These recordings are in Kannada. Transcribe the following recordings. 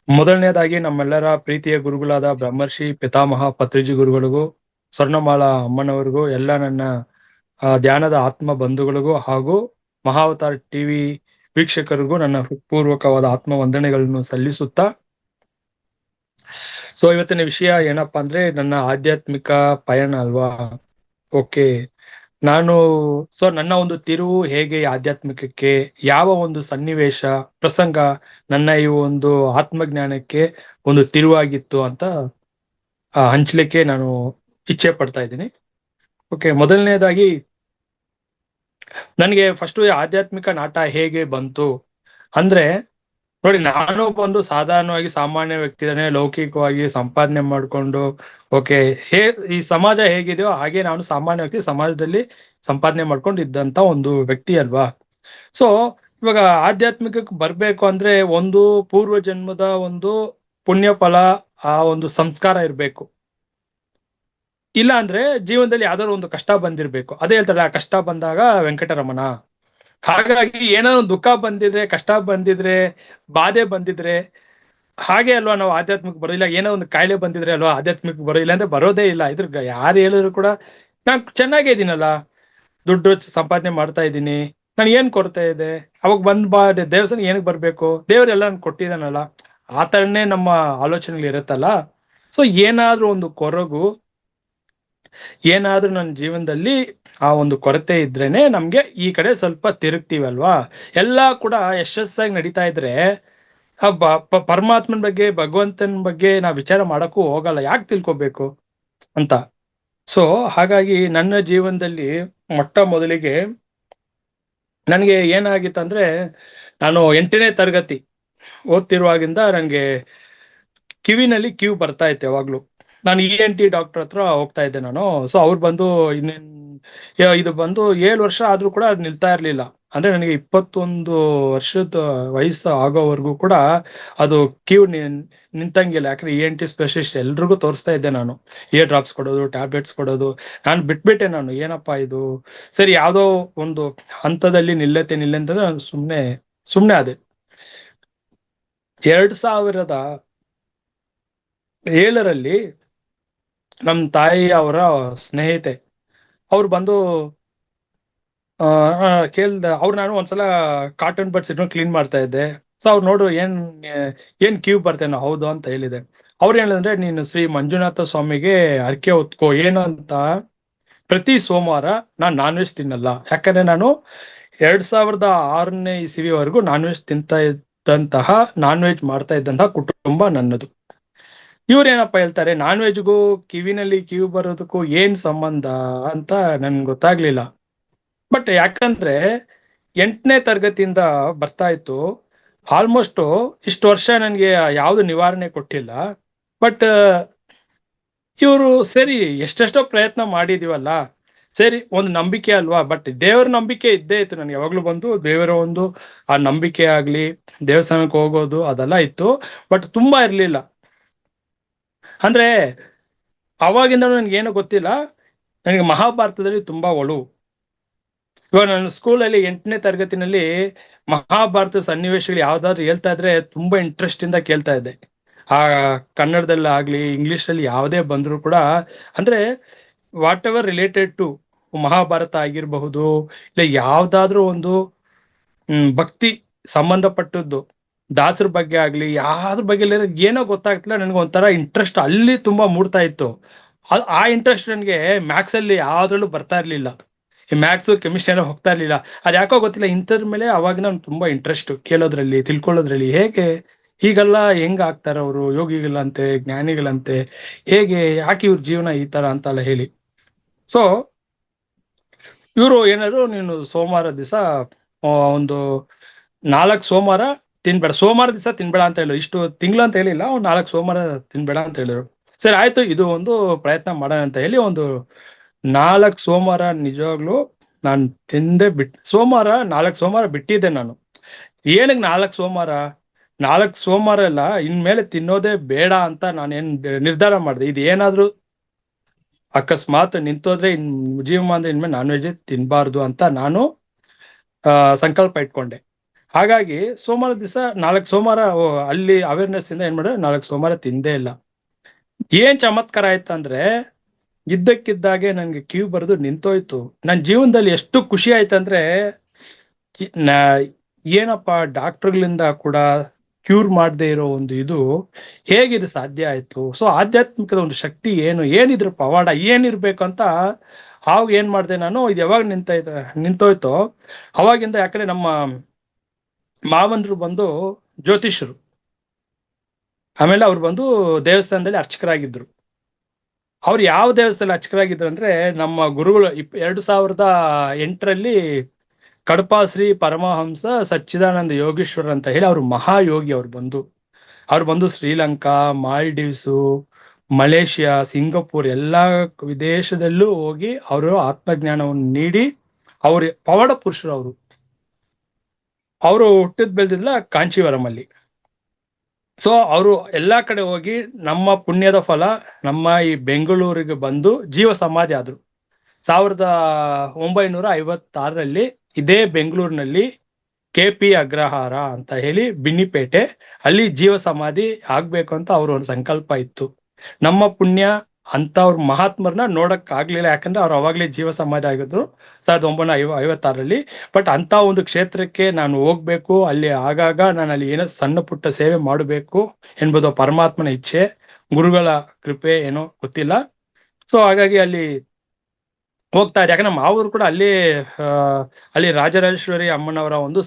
ಮೊದಲನೇದಾಗಿ ನಮ್ಮೆಲ್ಲರ ಪ್ರೀತಿಯ ಗುರುಗಳಾದ ಬ್ರಹ್ಮರ್ಷಿ ಪಿತಾಮಹ ಪತ್ರಿಜಿ ಗುರುಗಳಿಗೂ, ಸ್ವರ್ಣಮಾಲಾ ಅಮ್ಮನವರಿಗೂ, ಎಲ್ಲ ನನ್ನ ಧ್ಯಾನದ ಆತ್ಮ ಬಂಧುಗಳಿಗೂ ಹಾಗೂ ಮಹಾವತಾರ್ ಟಿವಿ ವೀಕ್ಷಕರಿಗೂ ನನ್ನ ಪೂರ್ವಕವಾದ ಆತ್ಮ ವಂದನೆಗಳನ್ನು ಸಲ್ಲಿಸುತ್ತಾ, ಇವತ್ತಿನ ವಿಷಯ ಏನಪ್ಪಾ ಅಂದ್ರೆ ನನ್ನ ಆಧ್ಯಾತ್ಮಿಕ ಪಯಣ ಅಲ್ವಾ. ಓಕೆ. ನಾನು ನನ್ನ ಒಂದು ತಿರುವು ಹೇಗೆ ಆಧ್ಯಾತ್ಮಿಕಕ್ಕೆ, ಯಾವ ಒಂದು ಸನ್ನಿವೇಶ ಪ್ರಸಂಗ ನನ್ನ ಈ ಒಂದು ಆತ್ಮಜ್ಞಾನಕ್ಕೆ ಒಂದು ತಿರುವಾಗಿತ್ತು ಅಂತ ಹಂಚ್ಲಿಕ್ಕೆ ನಾನು ಇಚ್ಛೆ ಪಡ್ತಾ ಇದ್ದೀನಿ. ಓಕೆ, ಮೊದಲನೇದಾಗಿ ನನಗೆ ಫಸ್ಟ್ ಆಧ್ಯಾತ್ಮಿಕ ನಾಟ ಹೇಗೆ ಬಂತು ಅಂದ್ರೆ, ನೋಡಿ, ನಾನು ಬಂದು ಸಾಧಾರಣವಾಗಿ ಸಾಮಾನ್ಯ ವ್ಯಕ್ತಿ ಇದ್ದಾನೆ, ಲೌಕಿಕವಾಗಿ ಸಂಪಾದನೆ ಮಾಡ್ಕೊಂಡು, ಓಕೆ, ಈ ಸಮಾಜ ಹೇಗಿದೆಯೋ ಹಾಗೆ ನಾನು ಸಾಮಾನ್ಯ ವ್ಯಕ್ತಿ, ಸಮಾಜದಲ್ಲಿ ಸಂಪಾದನೆ ಮಾಡ್ಕೊಂಡು ಇದ್ದಂತ ಒಂದು ವ್ಯಕ್ತಿ ಅಲ್ವಾ. ಸೊ ಇವಾಗ ಆಧ್ಯಾತ್ಮಿಕಕ್ಕೆ ಬರ್ಬೇಕು ಅಂದ್ರೆ ಒಂದು ಪೂರ್ವ ಜನ್ಮದ ಒಂದು ಪುಣ್ಯ ಫಲ, ಆ ಒಂದು ಸಂಸ್ಕಾರ ಇರ್ಬೇಕು. ಇಲ್ಲ ಅಂದ್ರೆ ಜೀವನದಲ್ಲಿ ಯಾವ್ದಾದ್ರು ಒಂದು ಕಷ್ಟ ಬಂದಿರ್ಬೇಕು. ಅದೇ ಹೇಳ್ತಾರೆ, ಆ ಕಷ್ಟ ಬಂದಾಗ ವೆಂಕಟರಮಣ. ಹಾಗಾಗಿ ಏನೋ ಒಂದು ದುಃಖ ಬಂದಿದ್ರೆ, ಕಷ್ಟ ಬಂದಿದ್ರೆ, ಬಾಧೆ ಬಂದಿದ್ರೆ ಹಾಗೆ ಅಲ್ವಾ ನಾವು ಆಧ್ಯಾತ್ಮಿಕ ಬರೋದಿಲ್ಲ. ಏನೋ ಒಂದು ಕಾಯಿಲೆ ಬಂದಿದ್ರೆ ಅಲ್ವಾ ಆಧ್ಯಾತ್ಮಿಕ ಬರೋದಿಲ್ಲ ಅಂದ್ರೆ ಬರೋದೇ ಇಲ್ಲ. ಇದ್ರ ಯಾರು ಹೇಳಿದ್ರು ಕೂಡ ನಾನ್ ಚೆನ್ನಾಗೇ ಇದೀನಲ್ಲ, ದುಡ್ಡು ಸಂಪಾದನೆ ಮಾಡ್ತಾ ಇದ್ದೀನಿ, ನನ್ ಏನ್ ಕೊರತೆ ಇದೆ, ಅವಾಗ ಬಾ ದೇವಸ್ಥಾನ ಏನಕ್ಕೆ ಬರ್ಬೇಕು, ದೇವ್ರೆಲ್ಲ ಕೊಟ್ಟಿದಾನಲ್ಲ, ಆ ತರನೇ ನಮ್ಮ ಆಲೋಚನೆಗಳು ಇರುತ್ತಲ್ಲ. ಸೊ ಏನಾದ್ರೂ ಒಂದು ಕೊರಗು, ಏನಾದ್ರೂ ನನ್ನ ಜೀವನದಲ್ಲಿ ಆ ಒಂದು ಕೊರತೆ ಇದ್ರೇನೆ ನಮ್ಗೆ ಈ ಕಡೆ ಸ್ವಲ್ಪ ತಿರುಗ್ತೀವಲ್ವಾ. ಎಲ್ಲಾ ಕೂಡ ಯಶಸ್ಸಾಗಿ ನಡೀತಾ ಇದ್ರೆ ಪರಮಾತ್ಮನ ಬಗ್ಗೆ, ಭಗವಂತನ ಬಗ್ಗೆ ನಾವ್ ವಿಚಾರ ಮಾಡಕ್ಕೂ ಹೋಗಲ್ಲ, ಯಾಕೆ ತಿಳ್ಕೊಬೇಕು ಅಂತ. ಸೊ ಹಾಗಾಗಿ ನನ್ನ ಜೀವನದಲ್ಲಿ ಮೊಟ್ಟ ಮೊದಲಿಗೆ ನನಗೆ ಏನಾಗಿತ್ತಂದ್ರೆ, ನಾನು 8ನೇ ತರಗತಿ ಓದ್ತಿರುವಾಗಿಂದ ನನಗೆ ಕಿವಿನಲ್ಲಿ ಕಿವಿ ಬರ್ತಾ ಇತ್ತು ಯಾವಾಗ್ಲೂ. ನಾನು ENT ಡಾಕ್ಟರ್ ಹತ್ರ ಹೋಗ್ತಾ ಇದ್ದೆ ನಾನು. ಸೊ ಅವ್ರು ಬಂದು ಇದು ಬಂದು 7 ವರ್ಷ ಆದ್ರೂ ಕೂಡ ಅದು ನಿಲ್ತಾ ಇರ್ಲಿಲ್ಲ. ಅಂದ್ರೆ ನನಗೆ 21 ವರ್ಷದ ವಯಸ್ಸು ಆಗೋವರೆಗೂ ಕೂಡ ಅದು ಕಿವಿ ನಿಂತಂಗಿಲ್ಲ. ಯಾಕಂದ್ರೆ ENT ಸ್ಪೆಷಲಿಸ್ಟ್ ಎಲ್ರಿಗೂ ತೋರಿಸ್ತಾ ಇದ್ದೆ ನಾನು. ಇಯರ್ ಡ್ರಾಪ್ಸ್ ಕೊಡೋದು, ಟ್ಯಾಬ್ಲೆಟ್ಸ್ ಕೊಡೋದು. ನಾನು ಬಿಟ್ಬಿಟ್ಟೆ. ನಾನು ಏನಪ್ಪಾ ಇದು, ಸರಿ ಯಾವ್ದೋ ಒಂದು ಹಂತದಲ್ಲಿ ನಿಲ್ಲತ್ತೆ ಅಂತ ನಾನು ಸುಮ್ನೆ ಅದೇ 2007ರಲ್ಲಿ ನಮ್ ತಾಯಿ ಅವರ ಸ್ನೇಹಿತೆ ಅವ್ರು ಬಂದು ಕೇಳ್ದ. ನಾನು ಒಂದ್ಸಲ ಕಾಟನ್ ಬಡ್ಸ್ ಇಟ್ಕೊಂಡು ಕ್ಲೀನ್ ಮಾಡ್ತಾ ಇದ್ದೆ. ಸೊ ಅವ್ರು ನೋಡು, ಏನ್ ಕ್ಯೂ ಬರ್ತೇನೋ. ಹೌದು ಅಂತ ಹೇಳಿದೆ. ಅವ್ರು ಏನಂದ್ರೆ, ನೀನು ಶ್ರೀ ಮಂಜುನಾಥ ಸ್ವಾಮಿಗೆ ಹರಕೆ ಹೊತ್ಕೋ. ಏನು ಅಂತ, ಪ್ರತಿ ಸೋಮವಾರ ನಾನ್ ವೆಜ್ ತಿನ್ನಲ್ಲ. ಯಾಕಂದ್ರೆ ನಾನು 2006ನೇ ಇಸವಿವರೆಗೂ ನಾನ್ ವೆಜ್ ತಿಂತಾ ಇದ್ದಂತಹ, ನಾನ್ ವೆಜ್ ಮಾಡ್ತಾ ಇದ್ದಂತಹ ಕುಟುಂಬ ನನ್ನದು. ಇವ್ರೇನಪ್ಪ ಹೇಳ್ತಾರೆ, ನಾನ್ ವೆಜ್ಗೂ ಕಿವಿನಲ್ಲಿ ಕಿವಿ ಬರೋದಕ್ಕೂ ಏನ್ ಸಂಬಂಧ ಅಂತ ನನ್ಗೆ ಗೊತ್ತಾಗ್ಲಿಲ್ಲ. ಬಟ್ ಯಾಕಂದ್ರೆ 8ನೇ ತರಗತಿಯಿಂದ ಬರ್ತಾ ಇತ್ತು. ಆಲ್ಮೋಸ್ಟ್ ಇಷ್ಟು ವರ್ಷ ನನ್ಗೆ ಯಾವ್ದು ನಿವಾರಣೆ ಕೊಟ್ಟಿಲ್ಲ. ಬಟ್ ಇವರು ಸರಿ ಎಷ್ಟೆಷ್ಟೋ ಪ್ರಯತ್ನ ಮಾಡಿದೀವಲ್ಲ, ಸರಿ ಒಂದು ನಂಬಿಕೆ ಅಲ್ವಾ. ಬಟ್ ದೇವರ ನಂಬಿಕೆ ಇದ್ದೇ ಇತ್ತು ನನ್ಗೆ ಯಾವಾಗ್ಲೂ. ಬಂದು ದೇವರ ಒಂದು ಆ ನಂಬಿಕೆ ಆಗ್ಲಿ, ದೇವಸ್ಥಾನಕ್ಕೆ ಹೋಗೋದು ಅದೆಲ್ಲ ಇತ್ತು. ಬಟ್ ತುಂಬಾ ಇರ್ಲಿಲ್ಲ. ಅಂದ್ರೆ ಅವಾಗಿಂದ ನನ್ಗೆ ಏನೋ ಗೊತ್ತಿಲ್ಲ, ನನಗೆ ಮಹಾಭಾರತದಲ್ಲಿ ತುಂಬಾ ಒಲವು. ಇವಾಗ ನಾನು ಸ್ಕೂಲಲ್ಲಿ 8ನೇ ತರಗತಿನಲ್ಲಿ ಮಹಾಭಾರತ ಸನ್ನಿವೇಶಗಳು ಯಾವ್ದಾದ್ರು ಹೇಳ್ತಾ ಇದ್ರೆ ತುಂಬಾ ಇಂಟ್ರೆಸ್ಟ್ ಇಂದ ಕೇಳ್ತಾ ಇದ್ದೆ. ಆ ಕನ್ನಡದಲ್ಲಿ ಆಗ್ಲಿ, ಇಂಗ್ಲಿಷ್ ಅಲ್ಲಿ ಯಾವುದೇ ಬಂದ್ರು ಕೂಡ, ಅಂದ್ರೆ whatever related to Mahabharata ಆಗಿರಬಹುದು, ಇಲ್ಲ ಯಾವ್ದಾದ್ರು ಒಂದು ಭಕ್ತಿ ಸಂಬಂಧಪಟ್ಟದ್ದು, ದಾಸರ ಬಗ್ಗೆ ಆಗ್ಲಿ, ಯಾವ್ದ್ರ ಬಗ್ಗೆ ಏನೋ ಗೊತ್ತಾಗ್ತಿಲ್ಲ, ನನ್ಗೆ ಒಂಥರ ಇಂಟ್ರೆಸ್ಟ್ ಅಲ್ಲಿ ತುಂಬಾ ಮೂಡ್ತಾ ಇತ್ತು. ಆ ಇಂಟ್ರೆಸ್ಟ್ ನನ್ಗೆ ಮ್ಯಾಥ್ಸ್ ಅಲ್ಲಿ ಯಾವ್ದ್ರಲ್ಲೂ ಬರ್ತಾ ಇರ್ಲಿಲ್ಲ. ಈ ಮ್ಯಾಥ್ಸ್ ಕೆಮಿಸ್ಟ್ರಿ ಎಲ್ಲ ಹೋಗ್ತಾ ಇರ್ಲಿಲ್ಲ. ಅದ್ ಯಾಕೋ ಗೊತ್ತಿಲ್ಲ, ಇಂಥದ್ರ ಮೇಲೆ ಅವಾಗ ನಾನು ತುಂಬಾ ಇಂಟ್ರೆಸ್ಟ್ ಕೇಳೋದ್ರಲ್ಲಿ, ತಿಳ್ಕೊಳ್ಳೋದ್ರಲ್ಲಿ. ಹೇಗೆ ಹೀಗೆಲ್ಲ ಹೆಂಗ್ ಆಗ್ತಾರ ಅವರು, ಯೋಗಿಗಳಂತೆ, ಜ್ಞಾನಿಗಳಂತೆ, ಹೇಗೆ, ಯಾಕೆ ಇವ್ರ ಜೀವನ ಈ ತರ ಅಂತೆಲ್ಲ ಹೇಳಿ. ಸೊ ಇವರು ಏನಾದ್ರು, ನೀನು ಸೋಮವಾರ ದಿವಸ ಒಂದು 4 ಸೋಮವಾರ ತಿನ್ಬೇಡ, ಸೋಮವಾರ ದಿವಸ ತಿನ್ಬೇಡ ಅಂತ ಹೇಳಿದ್ರು. ಇಷ್ಟು ತಿಂಗಳು ಅಂತ ಹೇಳಿಲ್ಲ, 4 ಸೋಮವಾರ ತಿನ್ಬೇಡ ಅಂತ ಹೇಳಿದ್ರು. ಸರಿ ಆಯ್ತು, ಇದು ಒಂದು ಪ್ರಯತ್ನ ಮಾಡೋಣ ಅಂತ ಹೇಳಿ ಒಂದು 4 ಸೋಮವಾರ ನಿಜವಾಗ್ಲು ನಾನು ತಿಂದೆ ಸೋಮವಾರ 4 ಸೋಮವಾರ ಬಿಟ್ಟಿದ್ದೆ ನಾನು. ಏನಕ್ಕೆ 4 ಸೋಮವಾರ? 4 ಸೋಮವಾರ ಎಲ್ಲ ಇನ್ಮೇಲೆ ತಿನ್ನೋದೇ ಬೇಡ ಅಂತ ನಾನೇನ್ ನಿರ್ಧಾರ ಮಾಡಿದೆ. ಇದು ಏನಾದ್ರು ಅಕಸ್ಮಾತ್ ನಿಂತೋದ್ರೆ ಜೀವಮಾನದಲ್ಲಿ ಇನ್ಮೇಲೆ ನಾನ್ ವೆಜ್ ತಿನ್ಬಾರ್ದು ಅಂತ ನಾನು ಸಂಕಲ್ಪ ಇಟ್ಕೊಂಡೆ. ಹಾಗಾಗಿ ಸೋಮವಾರ ದಿವಸ 4 ಸೋಮವಾರ ಅಲ್ಲಿ ಅವೇರ್ನೆಸ್ ಇಂದ ಏನ್ ಮಾಡಿದ್ರೆ 4 ಸೋಮವಾರ ತಿಂದೇ ಇಲ್ಲ. ಏನ್ ಚಮತ್ಕಾರ ಆಯ್ತಂದ್ರೆ ಇದ್ದಕ್ಕಿದ್ದಾಗೆ ನನ್ಗೆ ಕ್ಯೂ ಬರೆದು ನಿಂತೋಯ್ತು. ನನ್ ಜೀವನದಲ್ಲಿ ಎಷ್ಟು ಖುಷಿ ಆಯ್ತಂದ್ರೆ ನಾ- ಏನಪ್ಪ ಡಾಕ್ಟರ್ಗಳಿಂದ ಕೂಡ ಕ್ಯೂರ್ ಮಾಡದೇ ಇರೋ ಒಂದು ಇದು ಹೇಗಿದು ಸಾಧ್ಯ ಆಯ್ತು. ಸೊ ಆಧ್ಯಾತ್ಮಿಕದ ಒಂದು ಶಕ್ತಿ ಏನಿದ್ರ ಪವಾಡ ಏನಿರ್ಬೇಕು ಅಂತ ಆವಾಗ ಏನ್ ಮಾಡ್ದೆ ನಾನು, ಇದು ಯಾವಾಗ ನಿಂತೋಯ್ತೋ ಅವಾಗಿಂದ. ಯಾಕಂದ್ರೆ ನಮ್ಮ ಮಾವಂದ್ರು ಬಂದು ಜ್ಯೋತಿಷರು, ಆಮೇಲೆ ಅವ್ರು ಬಂದು ದೇವಸ್ಥಾನದಲ್ಲಿ ಅರ್ಚಕರಾಗಿದ್ರು. ಅವ್ರು ಯಾವ ದೇವಸ್ಥಾನದಲ್ಲಿ ಅರ್ಚಕರಾಗಿದ್ರು ಅಂದ್ರೆ ನಮ್ಮ ಗುರುಗಳು 2008ರಲ್ಲಿ ಕಡಪ ಶ್ರೀ ಪರಮಹಂಸ ಸಚ್ಚಿದಾನಂದ ಯೋಗೀಶ್ವರ್ ಅಂತ ಹೇಳಿ ಅವರು ಮಹಾಯೋಗಿ. ಅವ್ರು ಬಂದು ಶ್ರೀಲಂಕಾ, ಮಾಲ್ಡೀವ್ಸು, ಮಲೇಷಿಯಾ, ಸಿಂಗಪೂರ್ ಎಲ್ಲಾ ವಿದೇಶದಲ್ಲೂ ಹೋಗಿ ಅವರು ಆತ್ಮಜ್ಞಾನವನ್ನು ನೀಡಿ ಅವ್ರ ಪವಾಡ ಪುರುಷರು. ಅವರು ಹುಟ್ಟಿದ್ ಬೆಳೆದಿಲ್ಲ ಕಾಂಚೀವರಂ ಅಲ್ಲಿ. ಸೊ ಅವರು ಎಲ್ಲಾ ಕಡೆ ಹೋಗಿ ನಮ್ಮ ಪುಣ್ಯದ ಫಲ ನಮ್ಮ ಈ ಬೆಂಗಳೂರಿಗೆ ಬಂದು ಜೀವ ಸಮಾಧಿ ಆದ್ರು 1956ರಲ್ಲಿ ಇದೇ ಬೆಂಗಳೂರಿನಲ್ಲಿ KP ಅಗ್ರಹಾರ ಅಂತ ಹೇಳಿ ಬಿನ್ನಿಪೇಟೆ ಅಲ್ಲಿ ಜೀವ ಸಮಾಧಿ ಆಗ್ಬೇಕು ಅಂತ ಅವ್ರ ಒಂದು ಸಂಕಲ್ಪ ಇತ್ತು. ನಮ್ಮ ಪುಣ್ಯ ಅಂತ ಅವ್ರ ಮಹಾತ್ಮರನ್ನ ನೋಡಕ್ ಆಗ್ಲಿಲ್ಲ, ಯಾಕಂದ್ರೆ ಅವ್ರು ಅವಾಗ್ಲೇ ಜೀವ ಸಮಾಧಿ ಆಗಿದ್ರು 1956ರಲ್ಲಿ. ಬಟ್ ಅಂತ ಒಂದು ಕ್ಷೇತ್ರಕ್ಕೆ ನಾನು ಹೋಗ್ಬೇಕು, ಅಲ್ಲಿ ಆಗಾಗ ನಾನು ಅಲ್ಲಿ ಏನೋ ಸಣ್ಣ ಪುಟ್ಟ ಸೇವೆ ಮಾಡಬೇಕು ಎಂಬುದು ಪರಮಾತ್ಮನ ಇಚ್ಛೆ, ಗುರುಗಳ ಕೃಪೆ ಏನೋ ಗೊತ್ತಿಲ್ಲ. ಸೊ ಹಾಗಾಗಿ ಅಲ್ಲಿ ಹೋಗ್ತಾ ಇದೆ. ಯಾಕಂದ್ರೆ ಮಾವರು ಕೂಡ ಅಲ್ಲಿ ರಾಜರಾಜೇಶ್ವರಿ ಅಮ್ಮನವರ ಒಂದು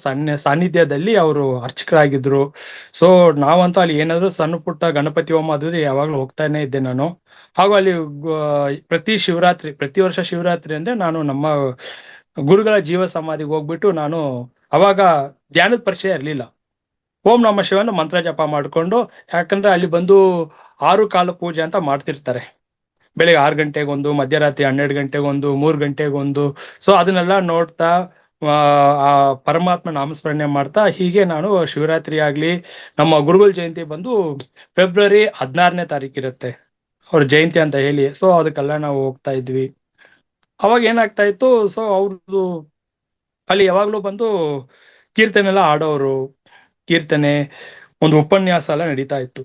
ಸಾನ್ನಿಧ್ಯದಲ್ಲಿ ಅವರು ಅರ್ಚಕರಾಗಿದ್ರು. ಸೊ ನಾವಂತೂ ಅಲ್ಲಿ ಏನಾದ್ರು ಸಣ್ಣ ಪುಟ್ಟ ಗಣಪತಿ ಹೋಮ ಆದ್ರೆ ಯಾವಾಗ್ಲೂ ಹೋಗ್ತಾನೆ ಇದ್ದೆ ನಾನು. ಹಾಗೂ ಅಲ್ಲಿ ಪ್ರತಿ ವರ್ಷ ಶಿವರಾತ್ರಿ ಅಂದ್ರೆ ನಾನು ನಮ್ಮ ಗುರುಗಳ ಜೀವ ಸಮಾಧಿಗೆ ಹೋಗ್ಬಿಟ್ಟು ನಾನು ಅವಾಗ ಧ್ಯಾನದ ಪರಿಚಯ ಇರ್ಲಿಲ್ಲ. ಓಂ ನಮ ಶಿವನ ಮಂತ್ರ ಜಪ ಮಾಡ್ಕೊಂಡು, ಯಾಕಂದ್ರೆ ಅಲ್ಲಿ ಬಂದು 6 ಕಾಲ ಪೂಜೆ ಅಂತ ಮಾಡ್ತಿರ್ತಾರೆ. ಬೆಳಿಗ್ಗೆ 6 ಗಂಟೆಗೊಂದು, ಮಧ್ಯರಾತ್ರಿ 12 ಗಂಟೆಗೊಂದು, 3 ಗಂಟೆಗೊಂದು. ಸೊ ಅದನ್ನೆಲ್ಲ ನೋಡ್ತಾ ಆ ಪರಮಾತ್ಮ ನಾಮಸ್ಮರಣೆ ಮಾಡ್ತಾ ಹೀಗೆ ನಾನು ಶಿವರಾತ್ರಿ ಆಗ್ಲಿ, ನಮ್ಮ ಗುರುಗಳ ಜಯಂತಿ ಬಂದು ಫೆಬ್ರವರಿ 16ನೇ ತಾರೀಕು ಇರುತ್ತೆ ಅವ್ರ ಜಯಂತಿ ಅಂತ ಹೇಳಿ. ಸೊ ಅದಕ್ಕೆಲ್ಲ ನಾವು ಹೋಗ್ತಾ ಇದ್ವಿ. ಅವಾಗ ಏನಾಗ್ತಾ ಇತ್ತು, ಸೊ ಅವ್ರದ್ದು ಅಲ್ಲಿ ಯಾವಾಗ್ಲೂ ಬಂದು ಕೀರ್ತನೆ ಎಲ್ಲ ಆಡೋರು, ಕೀರ್ತನೆ ಒಂದು ಉಪನ್ಯಾಸ ಎಲ್ಲ ನಡೀತಾ ಇತ್ತು.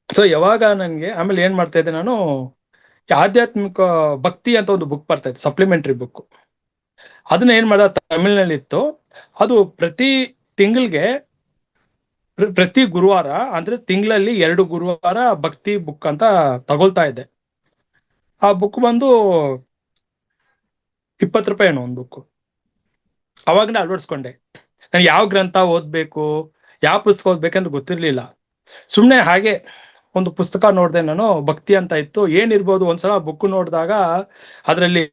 ಸೊ ಯಾವಾಗ ನನ್ಗೆ ಆಮೇಲೆ ಏನ್ ಮಾಡ್ತಾ ಇದ್ದೆ ನಾನು, ಆಧ್ಯಾತ್ಮಿಕ ಭಕ್ತಿ ಅಂತ ಒಂದು ಬುಕ್ ಬರ್ತಾ ಇತ್ತು, ಸಪ್ಲಿಮೆಂಟರಿ ಬುಕ್. ಅದನ್ನ ಏನ್ ಮಾಡ್ದ, ತಮಿಳ್ನಲ್ಲಿ ಇತ್ತು. ಅದು ಪ್ರತಿ ಗುರುವಾರ ಅಂದ್ರೆ ತಿಂಗಳಲ್ಲಿ 2 ಗುರುವಾರ ಭಕ್ತಿ ಬುಕ್ ಅಂತ ತಗೊಳ್ತಾ ಇದ್ದೆ. ಆ ಬುಕ್ ಬಂದು 20 ರೂಪಾಯಿ ಏನೋ ಒಂದು ಬುಕ್. ಅವಾಗನೇ ಅಳವಡಿಸ್ಕೊಂಡೆ. ನಾನು ಯಾವ ಗ್ರಂಥ ಓದ್ಬೇಕು, ಯಾವ ಪುಸ್ತಕ ಓದ್ಬೇಕಂತ ಗೊತ್ತಿರ್ಲಿಲ್ಲ. ಸುಮ್ನೆ ಹಾಗೆ ಒಂದು ಪುಸ್ತಕ ನೋಡ್ದೆ ನಾನು, ಭಕ್ತಿ ಅಂತ ಇತ್ತು. ಏನಿರ್ಬೋದು, ಒಂದ್ಸಲ ಬುಕ್ ನೋಡಿದಾಗ ಅದರಲ್ಲಿ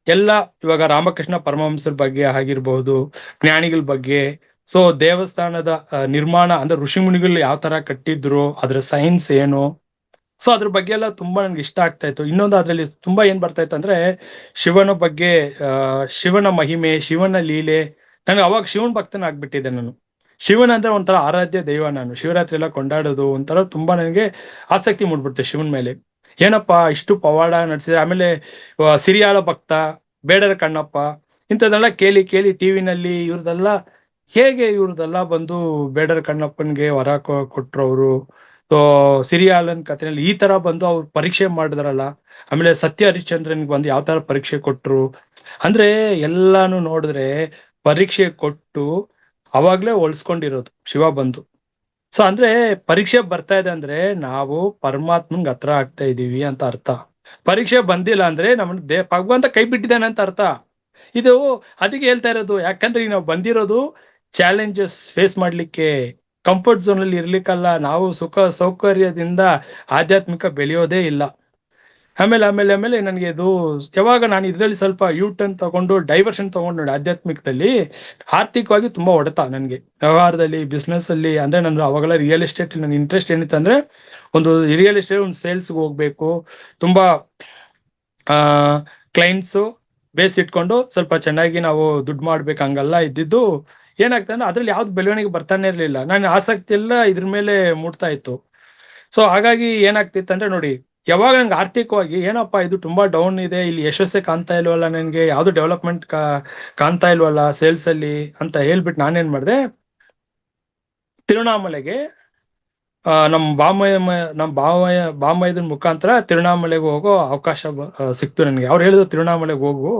ಎಲ್ಲ ಇವಾಗ ರಾಮಕೃಷ್ಣ ಪರಮಹಂಸರ ಬಗ್ಗೆ ಆಗಿರ್ಬಹುದು, ಜ್ಞಾನಿಗಳ ಬಗ್ಗೆ, ಸೊ ದೇವಸ್ಥಾನದ ನಿರ್ಮಾಣ ಅಂದ್ರೆ ಋಷಿ ಮುನಿಗಳು ಯಾವ ತರ ಕಟ್ಟಿದ್ರು, ಅದ್ರ ಸೈನ್ಸ್ ಏನು, ಸೊ ಅದ್ರ ಬಗ್ಗೆ ಎಲ್ಲ ತುಂಬಾ ನನ್ಗೆ ಇಷ್ಟ ಆಗ್ತಾ ಇತ್ತು. ಇನ್ನೊಂದು ಅದ್ರಲ್ಲಿ ತುಂಬಾ ಏನ್ ಬರ್ತಾ ಇತ್ತು ಅಂದ್ರೆ ಶಿವನ ಬಗ್ಗೆ, ಶಿವನ ಮಹಿಮೆ, ಶಿವನ ಲೀಲೆ. ನನಗೆ ಅವಾಗ ಶಿವನ ಭಕ್ತನ ಆಗ್ಬಿಟ್ಟಿದ್ದೆ ನಾನು. ಶಿವನ್ ಅಂದ್ರೆ ಒಂಥರ ಆರಾಧ್ಯ ದೈವ. ನಾನು ಶಿವರಾತ್ರಿ ಎಲ್ಲ ಕೊಂಡಾಡೋದು ಒಂಥರ ತುಂಬಾ ನನಗೆ ಆಸಕ್ತಿ ಮೂಡ್ಬಿಡುತ್ತೆ ಶಿವನ್ ಮೇಲೆ. ಏನಪ್ಪಾ ಇಷ್ಟು ಪವಾಡ ನಡೆಸಿದ್ರೆ. ಆಮೇಲೆ ಸಿರಿಯಾಳ ಭಕ್ತ, ಬೇಡರ ಕಣ್ಣಪ್ಪ, ಇಂಥದ್ದೆಲ್ಲ ಕೇಳಿ ಕೇಳಿ ಟಿವಿನಲ್ಲಿ ಇವ್ರದೆಲ್ಲ ಬಂದು ಬೇಡರ ಕಣ್ಣಪ್ಪನ್ಗೆ ವರ ಕೊಟ್ರು ಅವರು. ಸೊ ಸಿರಿಯಾಳನ್ ಕಥೆಯಲ್ಲಿ ಈ ತರ ಬಂದು ಅವ್ರು ಪರೀಕ್ಷೆ ಮಾಡಿದ್ರಲ್ಲ. ಆಮೇಲೆ ಸತ್ಯ ಹರಿಶ್ಚಂದ್ರನ್ಗೆ ಬಂದು ಯಾವ ತರ ಪರೀಕ್ಷೆ ಕೊಟ್ರು ಅಂದ್ರೆ ಎಲ್ಲಾನು ನೋಡಿದ್ರೆ ಪರೀಕ್ಷೆ ಕೊಟ್ಟು ಅವಾಗ್ಲೇ ಹೊಳ್ಸ್ಕೊಂಡಿರೋದು ಶಿವ ಬಂದು. ಸೊ ಅಂದ್ರೆ ಪರೀಕ್ಷೆ ಬರ್ತಾ ಇದೆ ಅಂದ್ರೆ ನಾವು ಪರಮಾತ್ಮನ್ಗೆ ಹತ್ರ ಆಗ್ತಾ ಇದೀವಿ ಅಂತ ಅರ್ಥ. ಪರೀಕ್ಷೆ ಬಂದಿಲ್ಲ ಅಂದ್ರೆ ನಮ್ಮ ಭಗವಂತ ಕೈ ಬಿಟ್ಟಿದ್ದಾನೆ ಅಂತ ಅರ್ಥ. ಇದು ಅದಕ್ಕೆ ಹೇಳ್ತಾ ಇರೋದು, ಯಾಕಂದ್ರೆ ಈಗ ನಾವು ಬಂದಿರೋದು ಚಾಲೆಂಜಸ್ ಫೇಸ್ ಮಾಡ್ಲಿಕ್ಕೆ, ಕಂಫರ್ಟ್ ಝೋನ್ ಅಲ್ಲಿ ಇರ್ಲಿಕ್ಕಲ್ಲ. ನಾವು ಸುಖ ಸೌಕರ್ಯದಿಂದ ಆಧ್ಯಾತ್ಮಿಕ ಬೆಳೆಯೋದೇ ಇಲ್ಲ. ಆಮೇಲೆ ನನಗೆ ಇದು ಯಾವಾಗ ನಾನು ಇದ್ರಲ್ಲಿ ಸ್ವಲ್ಪ ಯೂಟರ್ನ್ ತಗೊಂಡು ಡೈವರ್ಷನ್ ತಗೊಂಡು ನೋಡಿ, ಆಧ್ಯಾತ್ಮಿಕದಲ್ಲಿ ಆರ್ಥಿಕವಾಗಿ ತುಂಬಾ ಹೊಡೆತ ನನಗೆ, ವ್ಯವಹಾರದಲ್ಲಿ, ಬಿಸ್ನೆಸ್ ಅಲ್ಲಿ. ಅಂದ್ರೆ ನಾನು ಅವಾಗೆಲ್ಲ ರಿಯಲ್ ಎಸ್ಟೇಟ್ ನನ್ನ ಇಂಟ್ರೆಸ್ಟ್ ಏನಿತ್ತು ಅಂದ್ರೆ ಒಂದು ರಿಯಲ್ ಎಸ್ಟೇಟ್ ಒಂದು ಸೇಲ್ಸ್ಗೆ ಹೋಗ್ಬೇಕು, ತುಂಬಾ ಕ್ಲೈಂಟ್ಸ್ ಬೇಸ್ ಇಟ್ಕೊಂಡು ಸ್ವಲ್ಪ ಚೆನ್ನಾಗಿ ನಾವು ದುಡ್ಡು ಮಾಡ್ಬೇಕು, ಹಂಗೆಲ್ಲ ಇದ್ದಿದ್ದು. ಏನಾಗ್ತದೆ ಅದ್ರಲ್ಲಿ ಯಾವ್ದು ಬೆಳವಣಿಗೆ ಬರ್ತಾನೆ ಇರ್ಲಿಲ್ಲ. ನನ್ನ ಆಸಕ್ತಿ ಎಲ್ಲ ಇದ್ರ ಮೇಲೆ ಮೂಡ್ತಾ ಇತ್ತು. ಸೊ ಹಾಗಾಗಿ ಏನಾಗ್ತಿತ್ತು ಅಂದ್ರೆ ನೋಡಿ, ಯಾವಾಗ ನನ್ಗೆ ಆರ್ಥಿಕವಾಗಿ ಏನಪ್ಪಾ ಇದು ತುಂಬಾ ಡೌನ್ ಇದೆ, ಇಲ್ಲಿ ಯಶಸ್ಸೇ ಕಾಣ್ತಾ ಇಲ್ವಲ್ಲ, ನನಗೆ ಯಾವ್ದು ಡೆವಲಪ್ಮೆಂಟ್ ಕಾಣ್ತಾ ಇಲ್ವಲ್ಲ ಸೇಲ್ಸ್ ಅಲ್ಲಿ ಅಂತ ಹೇಳ್ಬಿಟ್ಟು ನಾನೇನ್ ಮಾಡಿದೆ, ತಿರುವಣ್ಣಾಮಲೆಗೆ ನಮ್ಮ ಬಾಮೈದನ್ ಮುಖಾಂತರ ತಿರುವಣ್ಣಾಮಲೆಗೆ ಹೋಗೋ ಅವಕಾಶ ಸಿಕ್ತು ನನಗೆ. ಅವ್ರು ಹೇಳಿದ್ರು ತಿರುವಣ್ಣಾಮಲೆಗೆ ಹೋಗು,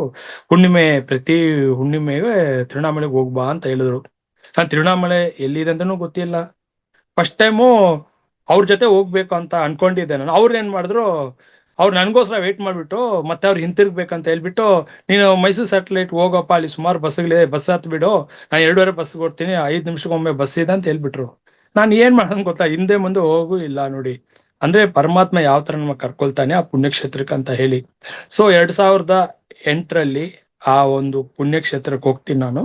ಪ್ರತಿ ಹುಣ್ಣಿಮೆಗೆ ತಿರುವಣ್ಣಾಮಲೆಗೆ ಹೋಗ್ಬಾ ಅಂತ ಹೇಳಿದ್ರು. ನಾನು ತಿರುವಣ್ಣಾಮಲೆ ಎಲ್ಲಿದೆ ಅಂತಾನೂ ಗೊತ್ತಿಲ್ಲ. ಫಸ್ಟ್ ಟೈಮು ಅವ್ರ ಜೊತೆ ಹೋಗ್ಬೇಕು ಅಂತ ಅನ್ಕೊಂಡಿದ್ದೆ ನಾನು. ಅವ್ರು ಏನ್ ಮಾಡಿದ್ರು, ಅವ್ರು ನನ್ಗೋಸ್ಕರ ವೇಟ್ ಮಾಡ್ಬಿಟ್ಟು ಮತ್ತೆ ಅವ್ರು ಹಿಂತಿರ್ಗ್ಬೇಕಂತ ಹೇಳ್ಬಿಟ್ಟು, ನೀನು ಮೈಸೂರು ಸ್ಯಾಟಲೈಟ್ ಹೋಗಪ್ಪ, ಅಲ್ಲಿ ಸುಮಾರು ಬಸ್ಗಳಿದೆ, ಬಸ್ ಹತ್ ಬಿಡು, ನಾನು 2:30 ಬಸ್ ಕೊಡ್ತೀನಿ, 5 ನಿಮಿಷಕ್ಕೊಮ್ಮೆ ಬಸ್ ಇದೆ ಅಂತ ಹೇಳ್ಬಿಟ್ರು. ನಾನು ಏನ್ ಮಾಡೋಣ ಗೊತ್ತಾ, ಹಿಂದೆ ಮುಂದೆ ಹೋಗು ಇಲ್ಲ ನೋಡಿ. ಅಂದ್ರೆ ಪರಮಾತ್ಮ ಯಾವ ತರ ನಮಗೆ ಕರ್ಕೊಳ್ತಾನೆ ಆ ಪುಣ್ಯಕ್ಷೇತ್ರಕ್ಕೆ ಅಂತ ಹೇಳಿ. ಸೊ 2008ರಲ್ಲಿ ಆ ಒಂದು ಪುಣ್ಯಕ್ಷೇತ್ರಕ್ಕೆ ಹೋಗ್ತೀನಿ ನಾನು.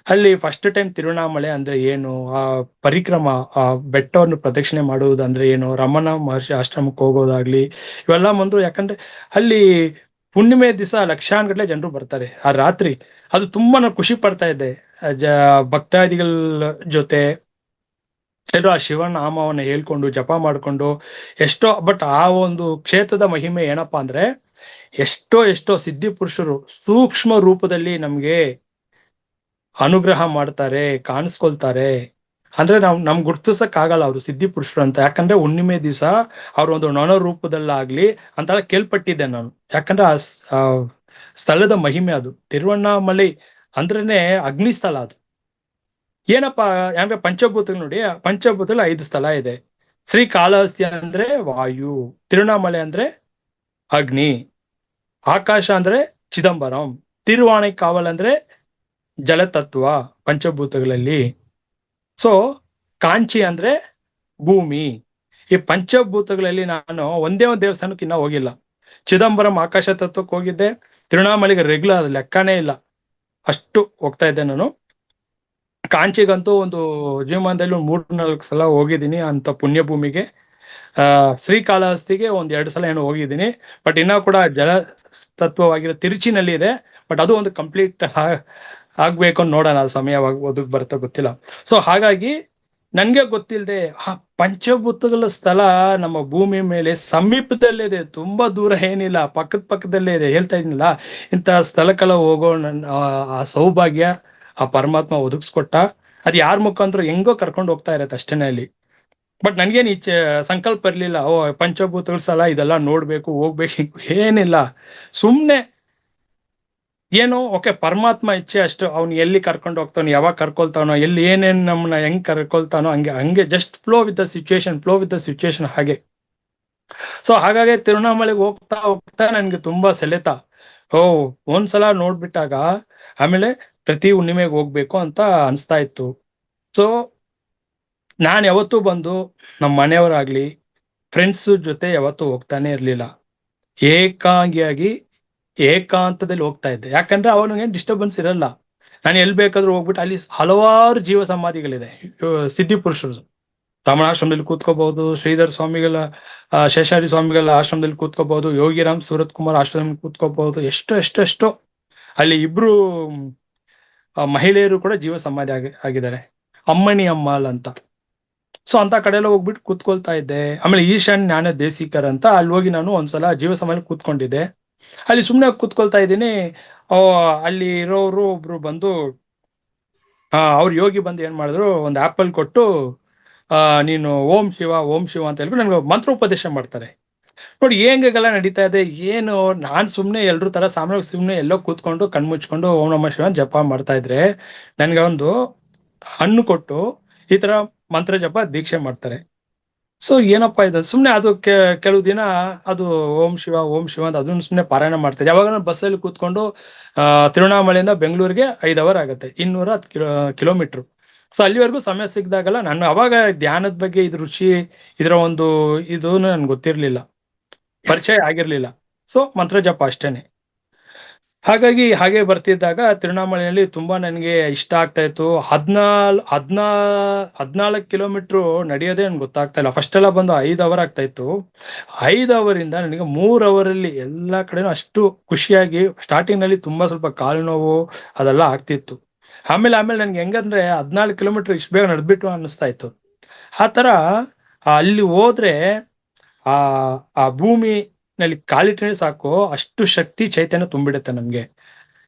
ಅಲ್ಲಿ ಫಸ್ಟ್ ಟೈಮ್ ತಿರುವಣ್ಣಾಮಲೆ ಅಂದ್ರೆ ಏನು, ಆ ಪರಿಕ್ರಮ, ಆ ಬೆಟ್ಟವನ್ನು ಪ್ರದಕ್ಷಿಣೆ ಮಾಡುವುದು ಅಂದ್ರೆ ಏನು, ರಮಣ ಮಹರ್ಷಿ ಆಶ್ರಮಕ್ಕೆ ಹೋಗೋದಾಗ್ಲಿ, ಇವೆಲ್ಲ ಬಂದು. ಯಾಕಂದ್ರೆ ಅಲ್ಲಿ ಹುಣ್ಣಿಮೆ ದಿವಸ ಲಕ್ಷಾನುಗಟ್ಟಲೆ ಜನರು ಬರ್ತಾರೆ ಆ ರಾತ್ರಿ. ಅದು ತುಂಬಾ ನಾನು ಖುಷಿ ಪಡ್ತಾ ಇದ್ದೆ. ಭಕ್ತಾದಿಗಳ ಜೊತೆ ಎಲ್ಲರೂ ಆ ಶಿವನ ನಾಮವನ್ನ ಹೇಳ್ಕೊಂಡು ಜಪ ಮಾಡ್ಕೊಂಡು ಎಷ್ಟೋ. ಬಟ್ ಆ ಒಂದು ಕ್ಷೇತ್ರದ ಮಹಿಮೆ ಏನಪ್ಪಾ ಅಂದ್ರೆ, ಎಷ್ಟೋ ಸಿದ್ಧಿ ಪುರುಷರು ಸೂಕ್ಷ್ಮ ರೂಪದಲ್ಲಿ ನಮ್ಗೆ ಅನುಗ್ರಹ ಮಾಡ್ತಾರೆ, ಕಾಣಿಸ್ಕೊಳ್ತಾರೆ. ಅಂದ್ರೆ ನಮ್ಗೆ ಗುರ್ತಿಸಕ್ ಆಗಲ್ಲ ಅವರು ಸಿದ್ಧಿ ಪುರುಷರು ಅಂತ. ಯಾಕಂದ್ರೆ ಹುಣ್ಣಿಮೆ ದಿವಸ ಅವ್ರ ಒಂದು ನೊಣ ರೂಪದಲ್ಲಾಗ್ಲಿ ಅಂತ ಕೇಳ್ಪಟ್ಟಿದ್ದೆ ನಾನು. ಯಾಕಂದ್ರೆ ಆ ಸ್ಥಳದ ಮಹಿಮೆ ಅದು. ತಿರುವಣ್ಣಾಮಲೈ ಅಂದ್ರೇನೆ ಅಗ್ನಿ ಸ್ಥಳ ಅದು. ಏನಪ್ಪಾ ಅಂದ್ರೆ ಪಂಚಭೂತಗಳು ನೋಡಿ, ಪಂಚಭೂತಗಳು 5 ಸ್ಥಳ ಇದೆ. ಶ್ರೀಕಾಳಹಸ್ತಿ ಅಂದ್ರೆ ವಾಯು, ತಿರುವಣ್ಣಾಮಲೆ ಅಂದ್ರೆ ಅಗ್ನಿ, ಆಕಾಶ ಅಂದ್ರೆ ಚಿದಂಬರಂ, ತಿರುವಾಣೈಕಾವಲ್ ಅಂದ್ರೆ ಜಲತತ್ವ ಪಂಚಭೂತಗಳಲ್ಲಿ. ಸೊ ಕಾಂಚಿ ಅಂದ್ರೆ ಭೂಮಿ. ಈ ಪಂಚಭೂತಗಳಲ್ಲಿ ನಾನು ಒಂದೇ ಒಂದು ದೇವಸ್ಥಾನಕ್ಕೆ ಇನ್ನ ಹೋಗಿಲ್ಲ. ಚಿದಂಬರಂ ಆಕಾಶ ತತ್ವಕ್ಕೆ ಹೋಗಿದ್ದೆ, ತಿರುವಣ್ಣಾಮಲೆಗೆ ರೆಗ್ಯುಲರ್ ಲೆಕ್ಕನೇ ಇಲ್ಲ, ಅಷ್ಟು ಹೋಗ್ತಾ ಇದ್ದೆ ನಾನು. ಕಾಂಚಿಗಂತೂ ಒಂದು ಜೀವಮಾನದಲ್ಲಿ 3-4 ಸಲ ಹೋಗಿದ್ದೀನಿ ಅಂತ ಪುಣ್ಯ ಭೂಮಿಗೆ. ಶ್ರೀಕಾಳಹಸ್ತಿಗೆ 1-2 ಸಲ ಏನೋ ಹೋಗಿದ್ದೀನಿ. ಬಟ್ ಇನ್ನ ಕೂಡ ಜಲ ತತ್ವವಾಗಿರೋ ತಿರುಚಿನಲ್ಲಿ ಇದೆ. ಬಟ್ ಅದು ಒಂದು ಕಂಪ್ಲೀಟ್ ಆಗ್ಬೇಕು ಅಂತ ನೋಡೋಣ, ಅದು ಸಮಯ ಒದಗ್ ಬರುತ್ತೋ ಗೊತ್ತಿಲ್ಲ. ಸೊ ಹಾಗಾಗಿ ನನ್ಗೆ ಗೊತ್ತಿಲ್ಲದೆ ಆ ಪಂಚಭೂತಗಳ ಸ್ಥಳ ನಮ್ಮ ಭೂಮಿ ಮೇಲೆ ಸಮೀಪದಲ್ಲೇ ತುಂಬಾ ದೂರ ಏನಿಲ್ಲ, ಪಕ್ಕದಲ್ಲೇ ಇದೆ. ಹೇಳ್ತಾ ಇದೀನಿಲ್ಲ, ಇಂಥ ಸ್ಥಳಕ್ಕೆಲ್ಲ ಹೋಗೋ ಆ ಸೌಭಾಗ್ಯ ಆ ಪರಮಾತ್ಮ ಒದಗಿಸ್ಕೊಟ್ಟ. ಅದ್ ಯಾರ ಮುಖಾಂತರ ಹೆಂಗೋ ಕರ್ಕೊಂಡು ಹೋಗ್ತಾ ಇರತ್ತೆ ಅಷ್ಟೇನೆ ಅಲ್ಲಿ. ಬಟ್ ನನ್ಗೇನ್ ಸಂಕಲ್ಪ ಇರ್ಲಿಲ್ಲ, ಪಂಚಭೂತಗಳ ಸ್ಥಳ ಇದೆಲ್ಲ ನೋಡ್ಬೇಕು ಹೋಗ್ಬೇಕು ಏನಿಲ್ಲ. ಸುಮ್ನೆ ಏನೋ ಓಕೆ, ಪರಮಾತ್ಮ ಇಚ್ಛೆ ಅಷ್ಟು. ಅವ್ನು ಎಲ್ಲಿ ಕರ್ಕೊಂಡು ಹೋಗ್ತಾನೋ, ಯಾವಾಗ ಕರ್ಕೊಳ್ತಾನೋ, ಎಲ್ಲಿ ಏನೇನ್ ನಮ್ಮನ್ನ ಹೆಂಗ್ ಕರ್ಕೊಳ್ತಾನೋ ಹಂಗೆ just flow with the situation ಹಾಗೆ. ಸೊ ಹಾಗಾಗಿ ತಿರುವಣ್ಣಾಮಲೆಗೆ ಹೋಗ್ತಾ ಹೋಗ್ತಾ ನನ್ಗೆ ತುಂಬಾ ಸೆಳೆತ. ಒಂದ್ಸಲ ನೋಡ್ಬಿಟ್ಟಾಗ ಆಮೇಲೆ ಪ್ರತಿ ಹುಣ್ಣಿಮೆಗೆ ಹೋಗ್ಬೇಕು ಅಂತ ಅನ್ಸ್ತಾ ಇತ್ತು. ಸೊ ನಾನ್ ಯಾವತ್ತೂ ಬಂದು ನಮ್ಮ ಮನೆಯವರಾಗ್ಲಿ ಫ್ರೆಂಡ್ಸ್ ಜೊತೆ ಯಾವತ್ತೂ ಹೋಗ್ತಾನೆ ಇರ್ಲಿಲ್ಲ. ಏಕಾಂಗಿಯಾಗಿ ಏಕಾಂತದಲ್ಲಿ ಹೋಗ್ತಾ ಇದ್ದೆ. ಯಾಕಂದ್ರೆ ಅವನಿಗೆ ಡಿಸ್ಟರ್ಬೆನ್ಸ್ ಇರಲ್ಲ. ನಾನು ಎಲ್ಲಿ ಬೇಕಾದ್ರೂ ಹೋಗ್ಬಿಟ್ಟು, ಅಲ್ಲಿ ಹಲವಾರು ಜೀವ ಸಮಾಧಿಗಳಿದೆ, ಸಿದ್ಧಿ ಪುರುಷರು. ರಮಣಾಶ್ರಮದಲ್ಲಿ ಕೂತ್ಕೋಬಹುದು, ಶ್ರೀಧರ್ ಸ್ವಾಮಿಗಳ ಶೇಷಾದ್ರಿ ಸ್ವಾಮಿಗಳ ಆಶ್ರಮದಲ್ಲಿ ಕೂತ್ಕೋಬಹುದು, ಯೋಗಿರಾಮ್ ಸೂರತ್ ಕುಮಾರ್ ಆಶ್ರಮದಲ್ಲಿ ಕೂತ್ಕೋಬಹುದು. ಎಷ್ಟೋ ಅಲ್ಲಿ ಇಬ್ರು ಮಹಿಳೆಯರು ಕೂಡ ಜೀವ ಸಮಾಧಿ ಆಗಿದ್ದಾರೆ, ಅಮ್ಮಣಿ ಅಮ್ಮಾಲ್ ಅಂತ. ಸೊ ಅಂತ ಕಡೆ ಎಲ್ಲ ಹೋಗ್ಬಿಟ್ಟು ಕೂತ್ಕೊಳ್ತಾ ಇದ್ದೆ. ಆಮೇಲೆ ಈಶಾನ್ ಜ್ಞಾನ ದೇಶಿಕರ್ ಅಂತ ಅಲ್ಲಿ ಹೋಗಿ ನಾನು ಒಂದ್ಸಲ ಜೀವ ಸಮಾಧಿ ಕೂತ್ಕೊಂಡಿದ್ದೆ. ಅಲ್ಲಿ ಸುಮ್ನೆ ಕೂತ್ಕೊಳ್ತಾ ಇದ್ದೀನಿ. ಅಲ್ಲಿ ಇರೋರು ಒಬ್ರು ಬಂದು, ಅವ್ರ ಯೋಗಿ ಬಂದು ಏನ್ ಮಾಡಿದ್ರು, ಒಂದು ಆಪಲ್ ಕೊಟ್ಟು ನೀನು ಓಂ ಶಿವ ಅಂತ ಹೇಳ್ಬಿಟ್ಟು ನನ್ಗೆ ಮಂತ್ರೋಪದೇಶ ಮಾಡ್ತಾರೆ. ನೋಡಿ ಹೆಂಗೆಲ್ಲ ನಡೀತಾ ಇದೆ ಏನು. ನಾನ್ ಸುಮ್ನೆ ಎಲ್ರು ತರ ಸಾಮಾನ್ಯ ಸುಮ್ನೆ ಎಲ್ಲೋ ಕೂತ್ಕೊಂಡು ಕಣ್ಮುಚ್ಕೊಂಡು ಓಂ ನಮಃ ಶಿವ ಜಪ ಮಾಡ್ತಾ ಇದ್ರೆ, ನನ್ಗೆ ಒಂದು ಹಣ್ಣು ಕೊಟ್ಟು ಈ ತರ ಮಂತ್ರ ಜಪ ದೀಕ್ಷೆ ಮಾಡ್ತಾರೆ. ಸೊ ಏನಪ್ಪಾ ಇದು ಸುಮ್ನೆ. ಅದು ಕೆಲವು ದಿನ ಅದು ಓಂ ಶಿವ ಅಂತ ಅದನ್ನ ಸುಮ್ನೆ ಪಾರಾಯಣ ಮಾಡ್ತಾರೆ. ಯಾವಾಗ ನಾನು ಬಸ್ಸಲ್ಲಿ ಕೂತ್ಕೊಂಡು ತಿರುವಣ್ಣಾಮಲೆಯಿಂದ ಬೆಂಗಳೂರಿಗೆ 5 ಅವರ್ ಆಗುತ್ತೆ, 210 ಕಿಲೋಮೀಟರ್. ಸೊ ಅಲ್ಲಿವರೆಗೂ ಸಮಯ ಸಿಕ್ಕಿದಾಗಲ್ಲ ನಾನು ಅವಾಗ ಧ್ಯಾನದ ಬಗ್ಗೆ ಇದ್ರ ರುಚಿ, ಇದರ ಒಂದು ಇದು ನನ್ಗೆ ಗೊತ್ತಿರ್ಲಿಲ್ಲ, ಪರಿಚಯ ಆಗಿರ್ಲಿಲ್ಲ. ಸೊ ಮಂತ್ರ ಜಪ ಅಷ್ಟೇನೆ. ಹಾಗಾಗಿ ಹಾಗೆ ಬರ್ತಿದ್ದಾಗ ತಿರುವಣ್ಣಾಮಲೆಯಲ್ಲಿ ತುಂಬಾ ನನಗೆ ಇಷ್ಟ ಆಗ್ತಾ ಇತ್ತು. 14 ಕಿಲೋಮೀಟರ್ ನಡೆಯೋದೇ ನನ್ಗೆ ಗೊತ್ತಾಗ್ತಾ ಇಲ್ಲ. ಫಸ್ಟ್ ಎಲ್ಲ ಬಂದು 5 ಅವರ್ ಆಗ್ತಾ ಇತ್ತು. 5 ಅವರಿಂದ ನನಗೆ 3 ಅವರಲ್ಲಿ ಎಲ್ಲಾ ಕಡೆನೂ ಅಷ್ಟು ಖುಷಿಯಾಗಿ. ಸ್ಟಾರ್ಟಿಂಗ್ ನಲ್ಲಿ ತುಂಬಾ ಸ್ವಲ್ಪ ಕಾಲು ನೋವು ಅದೆಲ್ಲ ಆಗ್ತಿತ್ತು. ಆಮೇಲೆ ನನ್ಗೆ ಹೆಂಗಂದ್ರೆ 14 ಕಿಲೋಮೀಟರ್ ಇಷ್ಟು ಬೇಗ ನಡೆದ್ಬಿಟ್ಟು ಅನ್ನಿಸ್ತಾ ಇತ್ತು. ಆ ತರ ಅಲ್ಲಿ ಹೋದ್ರೆ ಆ ಆ ಭೂಮಿನಲ್ಲಿ ಕಾಲಿಟ್ಟರೆ ಸಾಕು ಅಷ್ಟು ಶಕ್ತಿ ಚೈತನ್ಯ ತುಂಬಿಡುತ್ತೆ ನಮ್ಗೆ.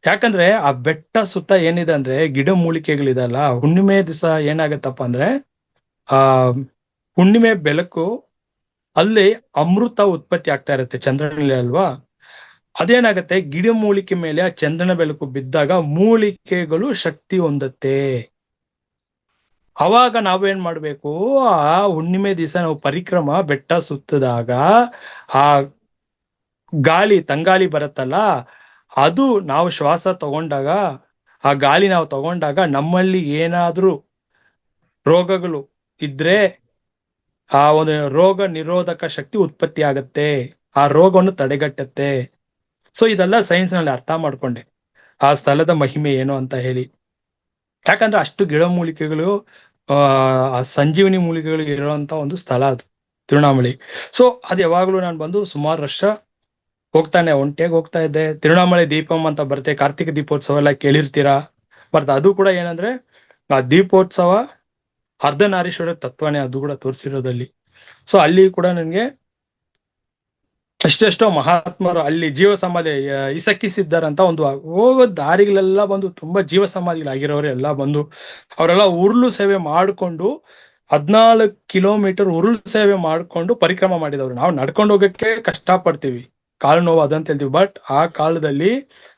ಯಾಕಂದ್ರೆ ಆ ಬೆಟ್ಟ ಸುತ್ತ ಏನಿದೆ ಅಂದ್ರೆ ಗಿಡ ಮೂಲಿಕೆಗಳಿದಲ್ಲ, ಹುಣ್ಣಿಮೆ ದಿವಸ ಏನಾಗತ್ತಪ್ಪ ಅಂದ್ರೆ ಆ ಹುಣ್ಣಿಮೆ ಬೆಳಕು ಅಲ್ಲಿ ಅಮೃತ ಉತ್ಪತ್ತಿ ಆಗ್ತಾ ಇರುತ್ತೆ ಚಂದ್ರನಲ್ಲಿ ಅಲ್ವಾ. ಅದೇನಾಗತ್ತೆ, ಗಿಡ ಮೂಲಿಕೆ ಮೇಲೆ ಆ ಚಂದ್ರನ ಬೆಳಕು ಬಿದ್ದಾಗ ಮೂಲಿಕೆಗಳು ಶಕ್ತಿ ಹೊಂದತ್ತೆ. ಅವಾಗ ನಾವೇನ್ ಮಾಡ್ಬೇಕು, ಆ ಹುಣ್ಣಿಮೆ ದಿವಸ ನಾವು ಪರಿಕ್ರಮ ಬೆಟ್ಟ ಸುತ್ತಿದಾಗ ಆ ಗಾಳಿ ತಂಗಾಳಿ ಬರುತ್ತಲ್ಲ, ಅದು ನಾವು ಶ್ವಾಸ ತಗೊಂಡಾಗ, ಆ ಗಾಳಿ ನಾವು ತಗೊಂಡಾಗ ನಮ್ಮಲ್ಲಿ ಏನಾದ್ರೂ ರೋಗಗಳು ಇದ್ರೆ ಆ ಒಂದು ರೋಗ ನಿರೋಧಕ ಶಕ್ತಿ ಉತ್ಪತ್ತಿ ಆಗತ್ತೆ, ಆ ರೋಗವನ್ನು ತಡೆಗಟ್ಟತ್ತೆ. ಸೊ ಇದೆಲ್ಲ ಸೈನ್ಸ್ ನಲ್ಲಿ ಅರ್ಥ ಮಾಡ್ಕೊಂಡೆ ಆ ಸ್ಥಳದ ಮಹಿಮೆ ಏನು ಅಂತ ಹೇಳಿ. ಯಾಕಂದ್ರೆ ಅಷ್ಟು ಗಿಡಮೂಲಿಕೆಗಳು, ಆ ಸಂಜೀವನಿ ಮೂಲಿಕೆಗಳು ಇರುವಂತ ಒಂದು ಸ್ಥಳ ಅದು ತಿರುವಣ್ಣಾಮಲೈ. ಸೊ ಅದು ಯಾವಾಗ್ಲೂ ನಾನು ಬಂದು ಸುಮಾರು ವರ್ಷ ಹೋಗ್ತಾನೆ, ಒಂಟಿಯಾಗಿ ಹೋಗ್ತಾ ಇದ್ದೆ. ತಿರುವಣ್ಣಾಮಲೈ ದೀಪಂ ಅಂತ ಬರುತ್ತೆ, ಕಾರ್ತಿಕ ದೀಪೋತ್ಸವ ಎಲ್ಲ ಕೇಳಿರ್ತೀರಾ. ಬಟ್ ಅದು ಕೂಡ ಏನಂದ್ರೆ ಆ ದೀಪೋತ್ಸವ ಅರ್ಧನಾರೀಶ್ವರ ತತ್ವನೇ ಅದು ಕೂಡ ತೋರಿಸಿರೋದಲ್ಲಿ. ಸೊ ಅಲ್ಲಿ ಕೂಡ ನನಗೆ ಎಷ್ಟೆಷ್ಟೋ ಮಹಾತ್ಮರು ಅಲ್ಲಿ ಜೀವ ಸಮಾಧಿ ಇಸಕ್ಕಿಸಿದ್ದಾರಂತ ಒಂದು ಹೋಗೋ ದಾರಿಗಳೆಲ್ಲ ಬಂದು ತುಂಬಾ ಜೀವ ಸಮಾಧಿಗಳಾಗಿರೋರು ಎಲ್ಲ ಬಂದು ಅವರೆಲ್ಲ ಉರುಳು ಸೇವೆ ಮಾಡಿಕೊಂಡು 14 ಕಿಲೋಮೀಟರ್ ಉರುಳು ಸೇವೆ ಮಾಡಿಕೊಂಡು ಪರಿಕ್ರಮ ಮಾಡಿದವರು. ನಾವು ನಡ್ಕೊಂಡು ಹೋಗಕ್ಕೆ ಕಷ್ಟ ಪಡ್ತೀವಿ, ಕಾಲು ನೋವು ಅದಂತ ಹೇಳ್ತೀವಿ. ಬಟ್ ಆ ಕಾಲದಲ್ಲಿ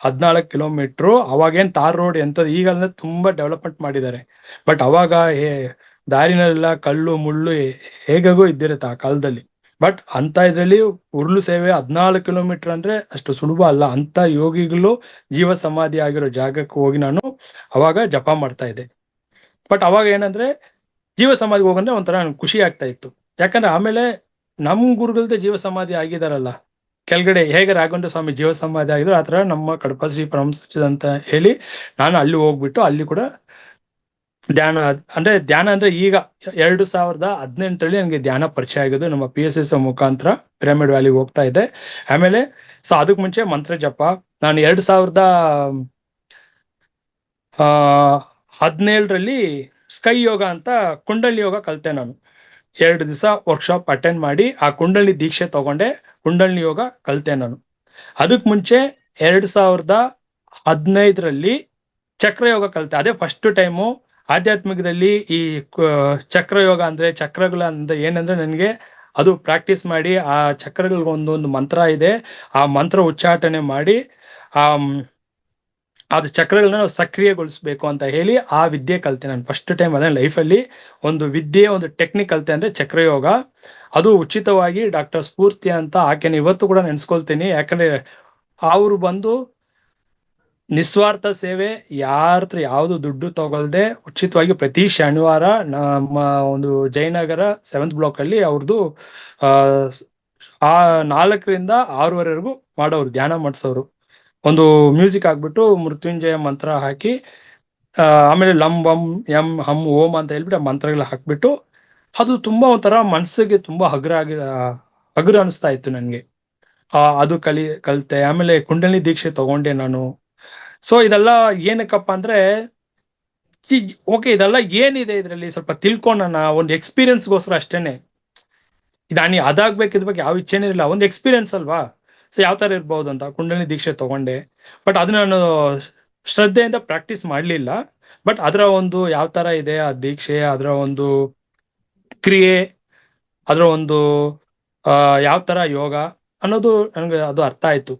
14 ಕಿಲೋಮೀಟರ್, ಅವಾಗೇನ್ ತಾರ್ ರೋಡ್ ಎಂತದ್ದು, ಈಗ ಅಂದ್ರೆ ತುಂಬಾ ಡೆವಲಪ್ಮೆಂಟ್ ಮಾಡಿದ್ದಾರೆ. ಬಟ್ ಅವಾಗ ದಾರಿನೆಲ್ಲ ಕಲ್ಲು ಮುಳ್ಳು ಹೇಗಾಗೋ ಇದ್ದಿರುತ್ತೆ ಆ ಕಾಲದಲ್ಲಿ. ಬಟ್ ಅಂತ ಇದ್ರಲ್ಲಿ ಉರುಳು ಸೇವೆ 14 ಕಿಲೋಮೀಟರ್ ಅಂದ್ರೆ ಅಷ್ಟು ಸುಲಭ ಅಲ್ಲ. ಅಂತ ಯೋಗಿಗಳು ಜೀವ ಸಮಾಧಿ ಆಗಿರೋ ಜಾಗಕ್ಕೆ ಹೋಗಿ ನಾನು ಅವಾಗ ಜಪ ಮಾಡ್ತಾ ಇದ್ದೆ. ಬಟ್ ಅವಾಗ ಏನಂದ್ರೆ ಜೀವ ಸಮಾಧಿಗೆ ಹೋಗಂದ್ರೆ ಒಂಥರ ನನ್ಗೆ ಖುಷಿ ಆಗ್ತಾ ಇತ್ತು. ಯಾಕಂದ್ರೆ ಆಮೇಲೆ ನಮ್ ಗುರುಗಳದ್ದು ಜೀವ ಸಮಾಧಿ ಆಗಿದಾರಲ್ಲ ಕೆಳಗಡೆ, ಹೇಗೆ ರಾಘವೇಂದ್ರ ಸ್ವಾಮಿ ಜೀವ ಸಮಾಧಿ ಆಗಿದ್ರು ಆತರ ನಮ್ಮ ಕಡಪ ಶ್ರೀ ಪರಮಹಂಸ ಅಂತ ಹೇಳಿ ನಾನು ಅಲ್ಲಿ ಹೋಗ್ಬಿಟ್ಟು ಅಲ್ಲಿ ಕೂಡ ಧ್ಯಾನ. ಧ್ಯಾನ ಅಂದ್ರೆ ಈಗ 2018ರಲ್ಲಿ ನನಗೆ ಧ್ಯಾನ ಪರಿಚಯ ಆಗಿದ್ದು ನಮ್ಮ PSS ಮುಖಾಂತರ ಪಿರಮಿಡ್ ವ್ಯಾಲಿಗೆ ಹೋಗ್ತಾ ಇದ್ದೆ. ಆಮೇಲೆ ಸೊ ಅದಕ್ ಮುಂಚೆ ಮಂತ್ರ ಜಪ ನಾನು 2017ರಲ್ಲಿ ಸ್ಕೈ ಯೋಗ ಅಂತ ಕುಂಡಲಿ ಯೋಗ ಕಲಿತೆ. ನಾನು 2 ದಿವಸ ವರ್ಕ್ಶಾಪ್ ಅಟೆಂಡ್ ಮಾಡಿ ಆ ಕುಂಡಲಿ ದೀಕ್ಷೆ ತಗೊಂಡೆ, ಕುಂಡಲಿ ಯೋಗ ಕಲಿತೆ ನಾನು. ಅದಕ್ ಮುಂಚೆ 2015ರಲ್ಲಿ ಚಕ್ರಯೋಗ ಕಲಿತೆ. ಅದೇ ಫಸ್ಟ್ ಟೈಮು ಆಧ್ಯಾತ್ಮಿಕದಲ್ಲಿ ಈ ಚಕ್ರಯೋಗ ಅಂದ್ರೆ ಚಕ್ರಗಳ ಅಂದ್ರೆ ಏನಂದ್ರೆ ನನಗೆ ಅದು ಪ್ರಾಕ್ಟೀಸ್ ಮಾಡಿ ಆ ಚಕ್ರಗಳಿಗೆ ಒಂದೊಂದು ಮಂತ್ರ ಇದೆ, ಆ ಮಂತ್ರ ಉಚ್ಚಾಟನೆ ಮಾಡಿ ಆ ಅದು ಚಕ್ರಗಳನ್ನ ನಾವು ಸಕ್ರಿಯಗೊಳಿಸ್ಬೇಕು ಅಂತ ಹೇಳಿ ಆ ವಿದ್ಯೆ ಕಲಿತೆ ನಾನು ಫಸ್ಟ್ ಟೈಮ್. ಅದೇ ಲೈಫಲ್ಲಿ ಒಂದು ವಿದ್ಯೆ, ಒಂದು ಟೆಕ್ನಿಕ್ ಕಲಿತೆ ಅಂದ್ರೆ ಚಕ್ರಯೋಗ. ಅದು ಉಚಿತವಾಗಿ ಡಾಕ್ಟರ್ ಸ್ಫೂರ್ತಿ ಅಂತ ಆಕೆನ ಇವತ್ತು ಕೂಡ ನೆನ್ಸ್ಕೊಳ್ತೀನಿ. ಯಾಕಂದ್ರೆ ಅವರು ಬಂದು ನಿಸ್ವಾರ್ಥ ಸೇವೆ, ಯಾರತ್ರ ಯಾವ್ದು ದುಡ್ಡು ತಗೊಳ್ದೆ ಉಚಿತವಾಗಿ ಪ್ರತಿ ಶನಿವಾರ ನಮ್ಮ ಒಂದು ಜಯನಗರ 7th ಬ್ಲಾಕ್ ಅಲ್ಲಿ ಅವ್ರದ್ದು ಆ 4ರಿಂದ 6ವರೆವರೆಗೂ ಮಾಡೋರು, ಧ್ಯಾನ ಮಾಡಿಸೋರು. ಒಂದು ಮ್ಯೂಸಿಕ್ ಹಾಕ್ಬಿಟ್ಟು ಮೃತ್ಯುಂಜಯ ಮಂತ್ರ ಹಾಕಿ ಆಮೇಲೆ ಲಂ ಬಂ ಎಂ ಹಂ ಓಂ ಅಂತ ಹೇಳ್ಬಿಟ್ಟು ಆ ಮಂತ್ರಗಳ ಹಾಕ್ಬಿಟ್ಟು ಅದು ತುಂಬಾ ಒಂಥರ ಮನ್ಸಿಗೆ ತುಂಬಾ ಹಗುರ ಅನಿಸ್ತಾ ಇತ್ತು ನನ್ಗೆ. ಅದು ಕಲಿತೆ. ಆಮೇಲೆ ಕುಂಡಲಿ ದೀಕ್ಷೆ ತಗೊಂಡೆ ನಾನು. ಸೊ ಇದೆಲ್ಲ ಏನಕ್ಕಪ್ಪ ಅಂದ್ರೆ ಓಕೆ ಇದೆಲ್ಲ ಏನಿದೆ ಇದ್ರಲ್ಲಿ ಸ್ವಲ್ಪ ತಿಳ್ಕೊಳ್ಳೋಣ, ಒಂದು ಎಕ್ಸ್ಪೀರಿಯನ್ಸ್ಗೋಸ್ಕರ ಅಷ್ಟೇನೆ. ಇದಾನಿ ಅದಾಗ್ಬೇಕು, ಇದ್ರ ಬಗ್ಗೆ ಯಾವ ಇಚ್ಛೆನೇ ಇರಲಿಲ್ಲ, ಒಂದು ಎಕ್ಸ್ಪೀರಿಯನ್ಸ್ ಅಲ್ವಾ. ಸೊ ಯಾವ ತರ ಇರ್ಬೋದು ಅಂತ ಕುಂಡಲಿ ದೀಕ್ಷೆ ತಗೊಂಡೆ. ಬಟ್ ಅದನ್ನ ನಾನು ಶ್ರದ್ಧೆಯಿಂದ ಪ್ರಾಕ್ಟೀಸ್ ಮಾಡ್ಲಿಲ್ಲ. ಬಟ್ ಅದರ ಒಂದು ಯಾವ ತರ ಇದೆ ಆ ದೀಕ್ಷೆ, ಅದರ ಒಂದು ಕ್ರಿಯೆ, ಅದರ ಒಂದು ಯಾವ ತರ ಯೋಗ ಅನ್ನೋದು ನನಗೆ ಅದು ಅರ್ಥ ಆಯ್ತು.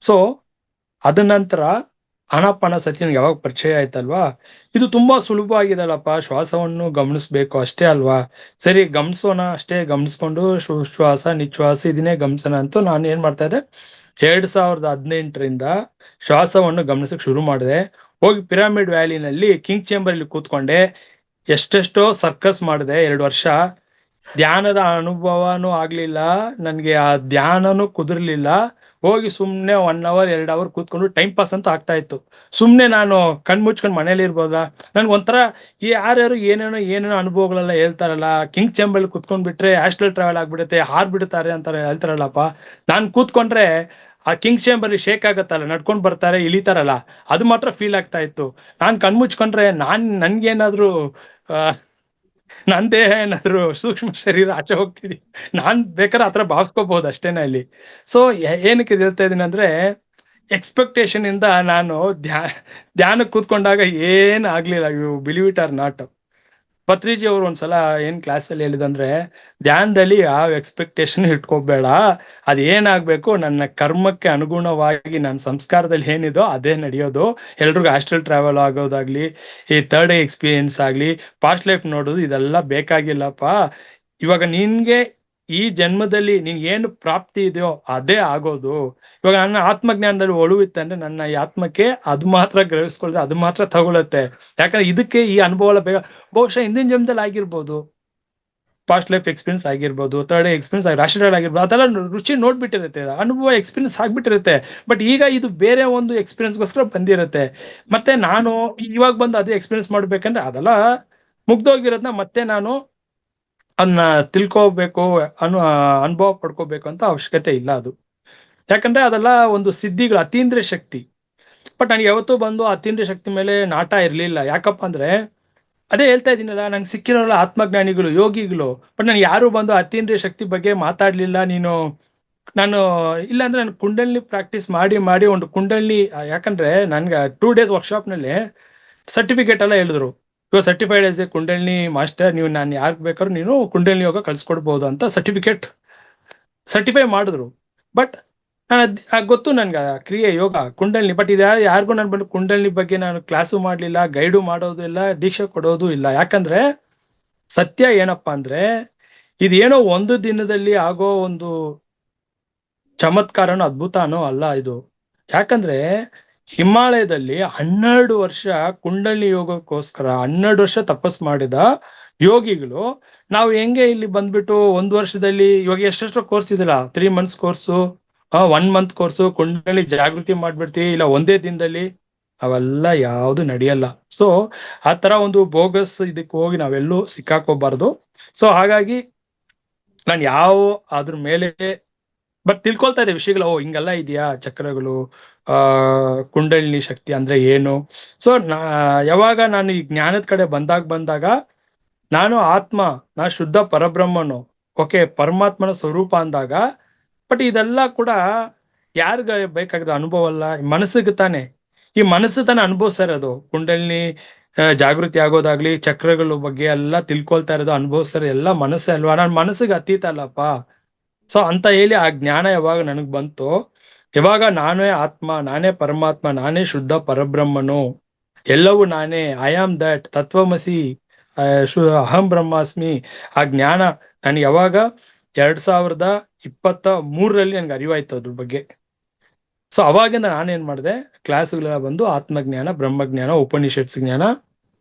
ಸೊ ಅದ ನಂತರ ಆನಾಪಾನ ಸತಿ ನನಗೆ ಯಾವಾಗ ಪರಿಚಯ ಆಯ್ತಲ್ವಾ, ಇದು ತುಂಬಾ ಸುಲಭ ಆಗಿದೆಲ್ಲಪ್ಪ, ಶ್ವಾಸವನ್ನು ಗಮನಿಸ್ಬೇಕು ಅಷ್ಟೇ ಅಲ್ವಾ. ಸರಿ ಗಮನಿಸೋಣ ಅಷ್ಟೇ, ಗಮನಿಸ್ಕೊಂಡು ಶ್ವಾಸ ನಿಶ್ವಾಸ ಇದನ್ನೇ ಗಮನಿಸೋಣ ಅಂತ ನಾನು ಏನ್ ಮಾಡ್ತಾ ಇದ್ದೆ, 2018ರಿಂದ ಶ್ವಾಸವನ್ನು ಗಮನಿಸಕ್ ಶುರು ಮಾಡಿದೆ. ಹೋಗಿ ಪಿರಮಿಡ್ ವ್ಯಾಲಿನಲ್ಲಿ ಕಿಂಗ್ ಚೇಂಬರ್ ಅಲ್ಲಿ ಕೂತ್ಕೊಂಡೆ, ಎಷ್ಟೆಷ್ಟೋ ಸರ್ಕಸ್ ಮಾಡಿದೆ 2 ವರ್ಷ. ಧ್ಯಾನದ ಅನುಭವನೂ ಆಗ್ಲಿಲ್ಲ ನನ್ಗೆ, ಆ ಧ್ಯಾನನೂ ಕುದುರ್ಲಿಲ್ಲ. ಹೋಗಿ ಸುಮ್ನೆ 1 ಅವರ್ 2 ಅವರ್ ಕೂತ್ಕೊಂಡು ಟೈಮ್ ಪಾಸ್ ಅಂತ ಆಗ್ತಾ ಇತ್ತು. ಸುಮ್ನೆ ನಾನು ಕಣ್ ಮುಚ್ಕೊಂಡು ಮನೇಲಿ ಇರ್ಬೋದಾ, ನನ್ಗೆ ಒಂಥರ ಈ ಯಾರ್ಯಾರು ಏನೇನೋ ಅನುಭವಗಳೆಲ್ಲ ಹೇಳ್ತಾರಲ್ಲ, ಕಿಂಗ್ ಚೇಂಬರ್ ಕುತ್ಕೊಂಡ್ ಬಿಟ್ರೆ ಆಸ್ಟ್ರಲ್ ಟ್ರಾವೆಲ್ ಆಗ್ಬಿಡುತ್ತೆ, ಹಾರ್ಬಿಡ್ತಾರೆ ಅಂತಾರೆ ಹೇಳ್ತಾರಲ್ಲಪ್ಪ. ನಾನ್ ಕೂತ್ಕೊಂಡ್ರೆ ಆ ಕಿಂಗ್ ಚೇಂಬರ್ ಶೇಕ್ ಆಗತ್ತಲ್ಲ, ನಡ್ಕೊಂಡ್ ಬರ್ತಾರೆ ಇಳಿತಾರಲ್ಲ, ಅದು ಮಾತ್ರ ಫೀಲ್ ಆಗ್ತಾ ಇತ್ತು. ನಾನ್ ಕಣ್ಮುಚ್ಕೊಂಡ್ರೆ ನನ್ಗೇನಾದ್ರೂ ನನ್ ದೇಹ ಏನಾದ್ರು ಸೂಕ್ಷ್ಮ ಶರೀರ ಆಚೆ ಹೋಗ್ತಿದಿ, ನಾನ್ ಬೇಕಾದ್ರೆ ಆತರ ಭಾವಿಸ್ಕೋಬಹುದು ಅಷ್ಟೇನ ಇಲ್ಲಿ. ಸೊ ಏನಕ್ಕೆ ಇದು ಹೇಳ್ತಾ ಇದೀನಿ ಅಂದ್ರೆ, ಎಕ್ಸ್ಪೆಕ್ಟೇಷನ್ ಇಂದ ನಾನು ಧ್ಯಾನ ಕೂತ್ಕೊಂಡಾಗ ಏನ್ ಆಗ್ಲಿಲ್ಲ. You believe it or not. Patriji ಅವರು ಒಂದ್ಸಲ ಏನ್ ಕ್ಲಾಸ್ ಅಲ್ಲಿ ಹೇಳಿದಂದ್ರೆ, ಧ್ಯಾನದಲ್ಲಿ ಯಾವ ಎಕ್ಸ್ಪೆಕ್ಟೇಷನ್ ಇಟ್ಕೋಬೇಡ, ಅದ್ ಏನಾಗ್ಬೇಕು ನನ್ನ ಕರ್ಮಕ್ಕೆ ಅನುಗುಣವಾಗಿ ನನ್ನ ಸಂಸ್ಕಾರದಲ್ಲಿ ಏನಿದೋ ಅದೇ ನಡೆಯೋದು. ಎಲ್ರಿಗೂ ಆಸ್ಟ್ರಲ್ ಟ್ರಾವೆಲ್ ಆಗೋದಾಗ್ಲಿ, ಈ ಥರ್ಡ್ ಐ ಎಕ್ಸ್ಪೀರಿಯನ್ಸ್ ಆಗ್ಲಿ, ಪಾಸ್ಟ್ ಲೈಫ್ ನೋಡೋದು ಇದೆಲ್ಲ ಬೇಕಾಗಿಲ್ಲಪ್ಪ. ಇವಾಗ ನಿನ್ಗೆ ಈ ಜನ್ಮದಲ್ಲಿ ನಿನ್ ಏನು ಪ್ರಾಪ್ತಿ ಇದೆಯೋ ಅದೇ ಆಗೋದು. ಇವಾಗ ನನ್ನ ಆತ್ಮಜ್ಞಾನದಲ್ಲಿ ಒಳುವಿತ್ತಂದ್ರೆ ನನ್ನ ಈ ಆತ್ಮಕ್ಕೆ ಅದು ಮಾತ್ರ ಗ್ರಹಿಸ್ಕೊಳ್ದೆ, ಅದು ಮಾತ್ರ ತಗೊಳುತ್ತೆ. ಯಾಕಂದ್ರೆ ಇದಕ್ಕೆ ಈ ಅನುಭವ ಬೇಗ, ಬಹುಶಃ ಹಿಂದಿನ ಜನ್ಮದಲ್ಲಿ ಆಗಿರ್ಬೋದು, ಪಾಸ್ಟ್ ಲೈಫ್ ಎಕ್ಸ್ಪೀರಿಯನ್ಸ್ ಆಗಿರ್ಬೋದು, ಥರ್ಡ್ ಎಕ್ಸ್ಪೀರಿಯನ್ಸ್ ರಾಷ್ಟ್ರ ಆಗಿರ್ಬೋದು, ಅದೆಲ್ಲ ರುಚಿ ನೋಡ್ಬಿಟ್ಟಿರುತ್ತೆ, ಅನುಭವ ಎಕ್ಸ್ಪೀರಿಯನ್ಸ್ ಆಗ್ಬಿಟ್ಟಿರುತ್ತೆ. ಬಟ್ ಈಗ ಇದು ಬೇರೆ ಒಂದು ಎಕ್ಸ್ಪೀರಿಯನ್ಸ್ಗೋಸ್ಕರ ಬಂದಿರುತ್ತೆ. ಮತ್ತೆ ನಾನು ಇವಾಗ ಬಂದು ಅದೇ ಎಕ್ಸ್ಪೀರಿಯನ್ಸ್ ಮಾಡ್ಬೇಕಂದ್ರೆ ಅದೆಲ್ಲ ಮುಗ್ದೋಗಿರೋದನ್ನ ಮತ್ತೆ ನಾನು ಅದನ್ನ ತಿಳ್ಕೋಬೇಕು, ಅನುಭವ ಪಡ್ಕೋಬೇಕು ಅಂತ ಅವಶ್ಯಕತೆ ಇಲ್ಲ ಅದು. ಯಾಕಂದ್ರೆ ಅದೆಲ್ಲ ಒಂದು ಸಿದ್ಧಿಗಳು, ಅತೀಂದ್ರಿಯ ಶಕ್ತಿ. ಬಟ್ ನನಗೆ ಯಾವತ್ತೂ ಬಂದು ಅತೀಂದ್ರಿಯ ಶಕ್ತಿ ಮೇಲೆ ನಾಟ ಇರ್ಲಿಲ್ಲ. ಯಾಕಪ್ಪ ಅಂದ್ರೆ ಅದೇ ಹೇಳ್ತಾ ಇದೀನಲ್ಲ, ನಂಗೆ ಸಿಕ್ಕಿರೋಲ್ಲ ಆತ್ಮಜ್ಞಾನಿಗಳು, ಯೋಗಿಗಳು. ಬಟ್ ನನ್ಗೆ ಯಾರು ಬಂದು ಅತೀಂದ್ರಿಯ ಶಕ್ತಿ ಬಗ್ಗೆ ಮಾತಾಡ್ಲಿಲ್ಲ. ನಾನು ಇಲ್ಲಾಂದ್ರೆ ನಾನು ಕುಂಡಲಿನಿ ಪ್ರಾಕ್ಟೀಸ್ ಮಾಡಿ ಮಾಡಿ ಒಂದು ಕುಂಡಲಿನಿ, ಯಾಕಂದ್ರೆ ನನ್ಗೆ 2 days ವರ್ಕ್ಶಾಪ್ ನಲ್ಲಿ ಸರ್ಟಿಫಿಕೇಟ್ ಎಲ್ಲ ಹೇಳಿದ್ರು, ಇವಾಗ certified as A kundalini master, ನೀವು ನಾನು ಯಾರು ಬೇಕಾದ್ರೂ ನೀನು ಕುಂಡಲಿನಿ ಯೋಗ ಕಳ್ಸ್ಕೊಡ್ಬೋದು ಅಂತ ಸರ್ಟಿಫೈ ಮಾಡಿದ್ರು. ಬಟ್ ನಾನು ಗೊತ್ತು ನನ್ಗೆ ಕ್ರಿಯೆ ಯೋಗ ಕುಂಡಲಿನಿ, ಬಟ್ ಇದು ಯಾರಿಗೂ ನಾನು ಬಂದು ಕುಂಡಲಿನಿ ಬಗ್ಗೆ ನಾನು ಕ್ಲಾಸು ಮಾಡ್ಲಿಲ್ಲ, ಗೈಡು ಮಾಡೋದು ಇಲ್ಲ, ದೀಕ್ಷೆ ಕೊಡೋದು ಇಲ್ಲ. ಯಾಕಂದ್ರೆ ಸತ್ಯ ಏನಪ್ಪಾ ಅಂದ್ರೆ, ಇದೇನೋ ಒಂದು ದಿನದಲ್ಲಿ ಆಗೋ ಒಂದು ಚಮತ್ಕಾರನೋ ಅದ್ಭುತನೋ ಅಲ್ಲ ಇದು. ಯಾಕಂದ್ರೆ ಹಿಮಾಲಯದಲ್ಲಿ 12 ವರ್ಷ ಕುಂಡಲಿನಿ ಯೋಗಕ್ಕೋಸ್ಕರ 12 ವರ್ಷ ತಪಸ್ ಮಾಡಿದ ಯೋಗಿಗಳು, ನಾವು ಹೆಂಗೆ ಇಲ್ಲಿ ಬಂದ್ಬಿಟ್ಟು 1 ವರ್ಷದಲ್ಲಿ, ಇವಾಗ ಎಷ್ಟೆಷ್ಟು ಕೋರ್ಸ್ ಇದೆಯಲ್ಲ, 3 months ಕೋರ್ಸು, 1 month ಕೋರ್ಸು, ಕುಂಡಲಿ ಜಾಗೃತಿ ಮಾಡ್ಬಿಡ್ತೀವಿ ಇಲ್ಲ ಒಂದೇ ದಿನದಲ್ಲಿ, ಅವೆಲ್ಲ ಯಾವ್ದು ನಡೆಯಲ್ಲ. ಸೊ ಆ ತರ ಒಂದು ಬೋಗಸ್ ಇದಕ್ಕೆ ಹೋಗಿ ನಾವೆಲ್ಲೂ ಸಿಕ್ಕಾಕೋಬಾರ್ದು. ಸೊ ಹಾಗಾಗಿ ನಾನು ಅದ್ರ ಮೇಲೆ ಬಟ್ ತಿಳ್ಕೊಳ್ತಾ ಇದ್ದೆ ವಿಷಯಗಳು. ಹಿಂಗೆಲ್ಲ ಇದೆಯಾ ಚಕ್ರಗಳು, ಕುಂಡಲಿನಿ ಶಕ್ತಿ ಅಂದ್ರೆ ಏನು. ಸೊ ಯಾವಾಗ ನಾನು ಈ ಜ್ಞಾನದ ಕಡೆ ಬಂದಾಗ ನಾನು ಆತ್ಮ, ನಾ ಶುದ್ಧ ಪರಬ್ರಹ್ಮನು, ಓಕೆ, ಪರಮಾತ್ಮನ ಸ್ವರೂಪ ಅಂದಾಗ, ಬಟ್ ಇದೆಲ್ಲ ಕೂಡ ಯಾರಿಗ ಬೇಕಾಗದ ಅನುಭವ ಅಲ್ಲ, ಮನಸ್ಸಿಗೆ ತಾನೆ. ಈ ಮನಸ್ಸು ತಾನೆ ಅನುಭವಿಸ್ತಾ ಇರೋದು ಕುಂಡಲಿನಿ ಜಾಗೃತಿ ಆಗೋದಾಗ್ಲಿ, ಚಕ್ರಗಳ ಬಗ್ಗೆ ಎಲ್ಲ ತಿಳ್ಕೊಳ್ತಾ ಇರೋದು, ಅನುಭವಿಸ್ತಾ ಇರೋದು ಎಲ್ಲ ಮನಸ್ಸೇ ಅಲ್ವಾ. ನಾನು ಮನಸ್ಸಿಗೆ ಅತೀತ ಅಲ್ಲಪ್ಪ. ಸೊ ಅಂತ ಹೇಳಿ ಆ ಜ್ಞಾನ ಯಾವಾಗ ನನಗ್ ಬಂತು, ಯಾವಾಗ ನಾನೇ ಆತ್ಮ, ನಾನೇ ಪರಮಾತ್ಮ, ನಾನೇ ಶುದ್ಧ ಪರಬ್ರಹ್ಮನು, ಎಲ್ಲವೂ ನಾನೇ, ಐ ಆಮ್ ದಟ್, ತತ್ವಮಸಿ, ಅಹಂ ಬ್ರಹ್ಮಾಸ್ಮಿ, ಆ ಜ್ಞಾನ ನನಗೆ ಯಾವಾಗ 2023ರಲ್ಲಿ ನನ್ಗೆ ಅರಿವಾಯ್ತು ಅದ್ರ ಬಗ್ಗೆ. ಸೊ ಅವಾಗಿಂದ ನಾನೇನ್ ಮಾಡಿದೆ, ಕ್ಲಾಸ್ಗಳೆಲ್ಲ ಬಂದು ಆತ್ಮಜ್ಞಾನ, ಬ್ರಹ್ಮಜ್ಞಾನ, ಉಪನಿಷತ್ಸ್ ಜ್ಞಾನ,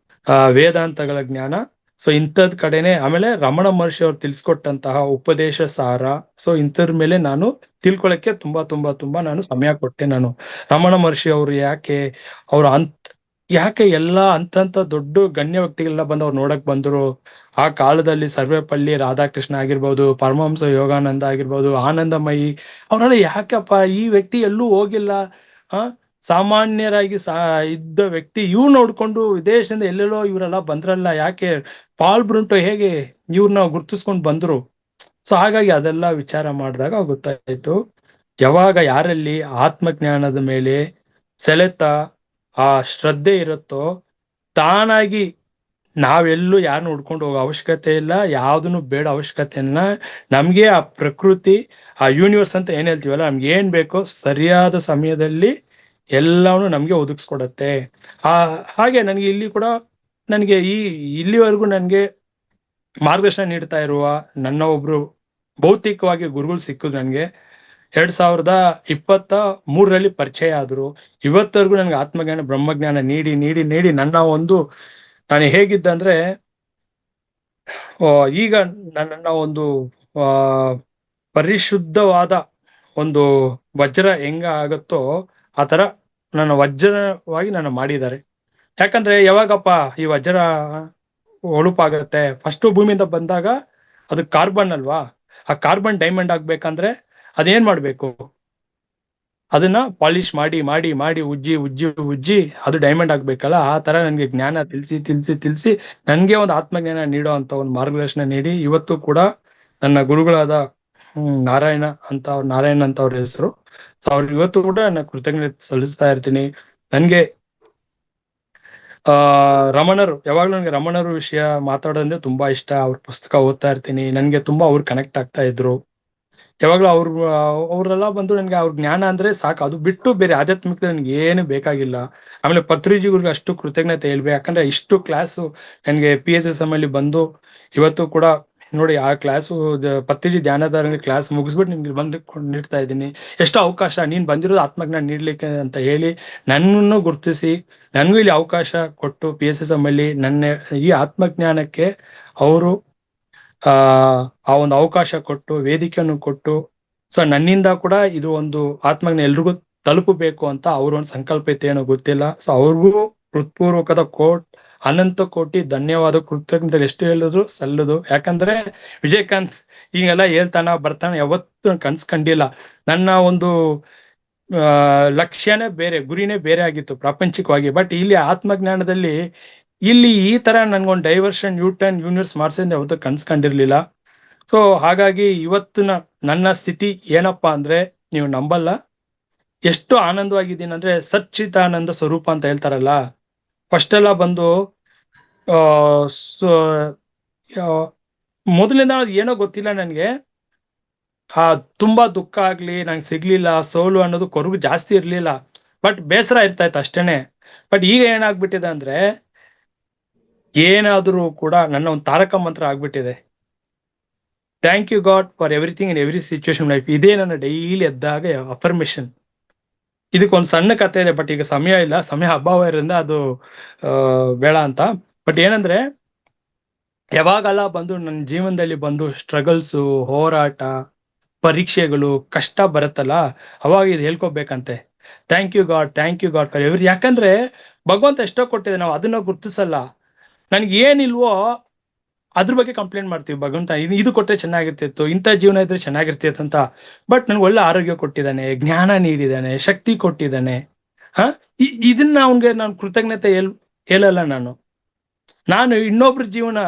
ವೇದಾಂತಗಳ ಜ್ಞಾನ, ಸೊ ಇಂಥದ್ ಕಡೆನೆ. ಆಮೇಲೆ ರಮಣ ಮಹರ್ಷಿ ಅವ್ರು ತಿಳಿಸ್ಕೊಟ್ಟಂತಹ ಉಪದೇಶ ಸಾರ, ಸೊ ಇಂಥದ್ರ ಮೇಲೆ ನಾನು ತಿಳ್ಕೊಳಕ್ಕೆ ತುಂಬಾ ತುಂಬಾ ತುಂಬಾ ನಾನು ಸಮಯ ಕೊಟ್ಟೆ. ನಾನು ರಮಣ ಮಹರ್ಷಿ ಅವರು ಯಾಕೆ ಎಲ್ಲ ಅಂತಂತ ದೊಡ್ಡ ಗಣ್ಯ ವ್ಯಕ್ತಿಗಳೆಲ್ಲ ಬಂದು ಅವ್ರು ನೋಡಕ್ ಬಂದ್ರು. ಆ ಕಾಲದಲ್ಲಿ ಸರ್ವೇಪಲ್ಲಿ ರಾಧಾಕೃಷ್ಣ ಆಗಿರ್ಬೋದು, ಪರಮಹಂಸ ಯೋಗಾನಂದ ಆಗಿರ್ಬೋದು, ಆನಂದಮಯಿ, ಅವರೆಲ್ಲ ಯಾಕಪ್ಪ, ಈ ವ್ಯಕ್ತಿ ಎಲ್ಲೂ ಹೋಗಿಲ್ಲ, ಸಾಮಾನ್ಯರಾಗಿ ಇದ್ದ ವ್ಯಕ್ತಿ ಇವ್ ನೋಡ್ಕೊಂಡು ವಿದೇಶದಿಂದ ಎಲ್ಲೆಲ್ಲೋ ಇವರೆಲ್ಲ ಬಂದ್ರಲ್ಲ, ಯಾಕೆ ಪಾಲ್ ಬ್ರುಂಟೋ ಹೇಗೆ ಇವ್ರನ್ನ ಗುರ್ತಿಸ್ಕೊಂಡ್ ಬಂದ್ರು. ಸೊ ಹಾಗಾಗಿ ಅದೆಲ್ಲ ವಿಚಾರ ಮಾಡಿದಾಗ ಗೊತ್ತಾಯ್ತು, ಯಾವಾಗ ಯಾರಲ್ಲಿ ಆತ್ಮಜ್ಞಾನದ ಮೇಲೆ ಸೆಳೆತ, ಆ ಶ್ರದ್ಧೆ ಇರುತ್ತೋ, ತಾನಾಗಿ ನಾವೆಲ್ಲೂ ಯಾರನ್ನು ಹುಡ್ಕೊಂಡು ಹೋಗೋ ಅವಶ್ಯಕತೆ ಇಲ್ಲ, ಯಾವ್ದನ್ನು ಬೇಡ ಅವಶ್ಯಕತೆ ಇಲ್ಲ. ನಮ್ಗೆ ಆ ಪ್ರಕೃತಿ, ಆ ಯೂನಿವರ್ಸ್ ಅಂತ ಏನ್ ಹೇಳ್ತೀವಲ್ಲ, ನಮ್ಗೆ ಏನ್ ಬೇಕೋ ಸರಿಯಾದ ಸಮಯದಲ್ಲಿ ಎಲ್ಲವನ್ನೂ ನಮ್ಗೆ ಒದಗಿಸ್ಕೊಡತ್ತೆ. ಹಾಗೆ ನನಗೆ ಇಲ್ಲಿ ಕೂಡ ನನಗೆ ಇಲ್ಲಿವರೆಗೂ ನನಗೆ ಮಾರ್ಗದರ್ಶನ ನೀಡ್ತಾ ಇರುವ ನನ್ನ ಒಬ್ರು ಭೌತಿಕವಾಗಿ ಗುರುಗಳು ಸಿಕ್ಕಿದ್ರು ನನಗೆ 2023ರಲ್ಲಿ ಪರಿಚಯ ಆದ್ರು. ಇವತ್ತವರೆಗೂ ನನಗೆ ಆತ್ಮಜ್ಞಾನ, ಬ್ರಹ್ಮಜ್ಞಾನ ನೀಡಿ ನೀಡಿ ನೀಡಿ ನಾನು ಹೇಗಿದ್ದಂದ್ರೆ, ಈಗ ನನ್ನ ಒಂದು ಪರಿಶುದ್ಧವಾದ ಒಂದು ವಜ್ರ ಹೆಂಗ ಆಗತ್ತೋ ಆ ತರ ನನ್ನ ವಜ್ರವಾಗಿ ಮಾಡಿದ್ದಾರೆ. ಯಾಕಂದ್ರೆ ಯಾವಾಗಪ್ಪ ಈ ವಜ್ರ ಹೊಳುಪಾಗತ್ತೆ, ಫಸ್ಟ್ ಭೂಮಿಯಿಂದ ಬಂದಾಗ ಅದು ಕಾರ್ಬನ್ ಅಲ್ವಾ. ಆ ಕಾರ್ಬನ್ ಡೈಮಂಡ್ ಆಗ್ಬೇಕಂದ್ರೆ ಅದೇನ್ ಮಾಡ್ಬೇಕು, ಅದನ್ನ ಪಾಲಿಶ್ ಮಾಡಿ ಮಾಡಿ ಮಾಡಿ ಉಜ್ಜಿ ಉಜ್ಜಿ ಉಜ್ಜಿ ಅದು ಡೈಮಂಡ್ ಆಗ್ಬೇಕಲ್ಲ, ಆ ತರ ನನ್ಗೆ ಜ್ಞಾನ ತಿಳಿಸಿ ನನ್ಗೆ ಒಂದು ಆತ್ಮಜ್ಞಾನ ನೀಡೋ ಅಂತ ಒಂದು ಮಾರ್ಗದರ್ಶನ ನೀಡಿ ಇವತ್ತು ಕೂಡ ನನ್ನ ಗುರುಗಳಾದ ನಾರಾಯಣ್ ಅಂತ ಅವ್ರ ಹೆಸರು. ಸೊ ಅವ್ರಿಗೆ ಇವತ್ತು ಕೂಡ ನನ್ನ ಕೃತಜ್ಞತೆ ಸಲ್ಲಿಸ್ತಾ ಇರ್ತೀನಿ. ನನ್ಗೆ ಯಾವಾಗ್ಲೂ ನನಗೆ ರಮಣರು ವಿಷಯ ಮಾತಾಡೋದಂದ್ರೆ ತುಂಬಾ ಇಷ್ಟ. ಅವ್ರ ಪುಸ್ತಕ ಓದ್ತಾ ಇರ್ತೀನಿ. ನನ್ಗೆ ತುಂಬಾ ಅವ್ರು ಕನೆಕ್ಟ್ ಆಗ್ತಾ ಇದ್ರು. ಯಾವಾಗ್ಲೂ ಅವರೆಲ್ಲ ಬಂದು ನನ್ಗೆ ಅವ್ರ ಜ್ಞಾನ ಅಂದ್ರೆ ಸಾಕು, ಅದು ಬಿಟ್ಟು ಬೇರೆ ಆಧ್ಯಾತ್ಮಿಕ ನನ್ಗೆ ಏನು ಬೇಕಾಗಿಲ್ಲ. ಆಮೇಲೆ ಪತ್ರಿಜಿಗಳಿಗೆ ಅಷ್ಟು ಕೃತಜ್ಞತೆ ಹೇಳ್ಬೇಕು, ಯಾಕಂದ್ರೆ ಇಷ್ಟು ಕ್ಲಾಸು ನನ್ಗೆ PSSM ಅಲ್ಲಿ ಬಂದು ಇವತ್ತು ಕೂಡ ನೋಡಿ ಆ ಕ್ಲಾಸು ಪತ್ರಿಜಿ ಧ್ಯಾನಧಾರಣೆ ಕ್ಲಾಸ್ ಮುಗಿಸ್ಬಿಟ್ಟು ನಿಮ್ಗೆ ಬಂದು ನೀಡ್ತಾ ಇದ್ದೀನಿ. ಎಷ್ಟು ಅವಕಾಶ, ನೀನ್ ಬಂದಿರೋದು ಆತ್ಮಜ್ಞಾನ ನೀಡ್ಲಿಕ್ಕೆ ಅಂತ ಹೇಳಿ ನನ್ನನ್ನು ಗುರುತಿಸಿ ನನ್ಗೂ ಇಲ್ಲಿ ಅವಕಾಶ ಕೊಟ್ಟು PSSM ಅಲ್ಲಿ ನನ್ನ ಈ ಆತ್ಮಜ್ಞಾನಕ್ಕೆ ಅವರು ಆ ಒಂದು ಅವಕಾಶ ಕೊಟ್ಟು ವೇದಿಕೆಯನ್ನು ಕೊಟ್ಟು, ಸೊ ನನ್ನಿಂದ ಕೂಡ ಇದು ಒಂದು ಆತ್ಮಜ್ಞಾನ ಎಲ್ರಿಗೂ ತಲುಪಬೇಕು ಅಂತ ಅವ್ರ ಒಂದು ಸಂಕಲ್ಪ ಐತೆ ಏನೋ ಗೊತ್ತಿಲ್ಲ. ಸೊ ಅವ್ರಿಗೂ ಹೃತ್ಪೂರ್ವಕದ ಅನಂತ ಕೋಟಿ ಧನ್ಯವಾದ, ಕೃತಜ್ಞತೆ ಎಷ್ಟು ಹೇಳಿದ್ರು ಸಲ್ಲದು. ಯಾಕಂದ್ರೆ ವಿಜಯಕಾಂತ್ ಹಿಂಗೆಲ್ಲ ಬರ್ತಾನೆ ಯಾವತ್ತೂ ಕನ್ಸ್ಕೊಂಡಿಲ್ಲ. ನನ್ನ ಒಂದು ಲಕ್ಷ್ಯನೇ ಬೇರೆ, ಗುರಿನೇ ಬೇರೆ ಆಗಿತ್ತು ಪ್ರಾಪಂಚಿಕವಾಗಿ. ಬಟ್ ಇಲ್ಲಿ ಆತ್ಮಜ್ಞಾನದಲ್ಲಿ ಇಲ್ಲಿ ಈ ತರ ನನ್ಗೊಂದು ಡೈವರ್ಷನ್ ಯೂನಿವರ್ಸ್ ಮಾಡ್ಸಿದ್ರೆ ಯಾವತ್ತೂ ಕನ್ಸ್ಕೊಂಡಿರ್ಲಿಲ್ಲ. ಸೊ ಹಾಗಾಗಿ ಇವತ್ತಿನ ನನ್ನ ಸ್ಥಿತಿ ಏನಪ್ಪಾ ಅಂದ್ರೆ ನೀವು ನಂಬಲ್ಲ, ಎಷ್ಟು ಆನಂದವಾಗಿದ್ದೀನಿ ಅಂದ್ರೆ ಸಚ್ಚಿದಾನಂದ ಸ್ವರೂಪ ಅಂತ ಹೇಳ್ತಾರಲ್ಲ. ಫಸ್ಟ್ ಎಲ್ಲ ಬಂದು ಮೊದಲಿಂದ ಏನೋ ಗೊತ್ತಿಲ್ಲ ನನ್ಗೆ, ತುಂಬಾ ದುಃಖ ಆಗ್ಲಿ ನಂಗೆ ಸಿಗ್ಲಿಲ್ಲ, ಸೋಲು ಅನ್ನೋದು ಕೊರಗು ಜಾಸ್ತಿ ಇರ್ಲಿಲ್ಲ, ಬಟ್ ಬೇಸರ ಇರ್ತಾ ಇತ್ತು ಅಷ್ಟೇನೆ. ಬಟ್ ಈಗ ಏನಾಗ್ಬಿಟ್ಟಿದೆ ಅಂದ್ರೆ ಏನಾದ್ರೂ ಕೂಡ ನನ್ನ ಒಂದು ತಾರಕ ಮಂತ್ರ ಆಗ್ಬಿಟ್ಟಿದೆ. Thank you God for everything in every situation life. ಇದೇ ನನ್ನ ಡೈಲಿ ಎದ್ದಾಗ ಅಫರ್ಮೇಶನ್. ಇದಕ್ಕೊಂದು ಸಣ್ಣ ಕಥೆ ಇದೆ, ಬಟ್ ಈಗ ಸಮಯ ಇಲ್ಲ, ಸಮಯ ಅಭಾವ ಇರೋದ್ರಿಂದ ಅದು ಬೇಡ ಅಂತ. ಬಟ್ ಏನಂದ್ರೆ ಯಾವಾಗೆಲ್ಲ ಬಂದು ನನ್ನ ಜೀವನದಲ್ಲಿ ಬಂದು ಸ್ಟ್ರಗಲ್ಸು, ಹೋರಾಟ, ಪರೀಕ್ಷೆಗಳು, ಕಷ್ಟ ಬರುತ್ತಲ್ಲ, ಅವಾಗ ಇದು ಹೇಳ್ಕೊಬೇಕಂತೆ. Thank you God for every. ಯಾಕಂದ್ರೆ ಭಗವಂತ ಎಷ್ಟೋ ಕೊಟ್ಟಿದೆ, ನಾವು ಅದನ್ನ ಗುರ್ತಿಸಲ್ಲ. ನನ್ಗೆ ಏನಿಲ್ವೋ ಅದ್ರ ಬಗ್ಗೆ ಕಂಪ್ಲೇಂಟ್ ಮಾಡ್ತೀವಿ. ಭಗವಂತ ಇದು ಕೊಟ್ಟರೆ ಚೆನ್ನಾಗಿರ್ತಿತ್ತು, ಇಂಥ ಜೀವನ ಇದ್ರೆ ಚೆನ್ನಾಗಿರ್ತಿತ್ತು ಅಂತ. ಬಟ್ ನನ್ಗೆ ಒಳ್ಳೆ ಆರೋಗ್ಯ ಕೊಟ್ಟಿದ್ದಾನೆ, ಜ್ಞಾನ ನೀಡಿದ್ದಾನೆ, ಶಕ್ತಿ ಕೊಟ್ಟಿದ್ದಾನೆ. ಇದನ್ನ ಅವನ್ಗೆ ನಾನು ಕೃತಜ್ಞತೆ ಹೇಳಲ್ಲ. ನಾನು ಇನ್ನೊಬ್ರ ಜೀವನ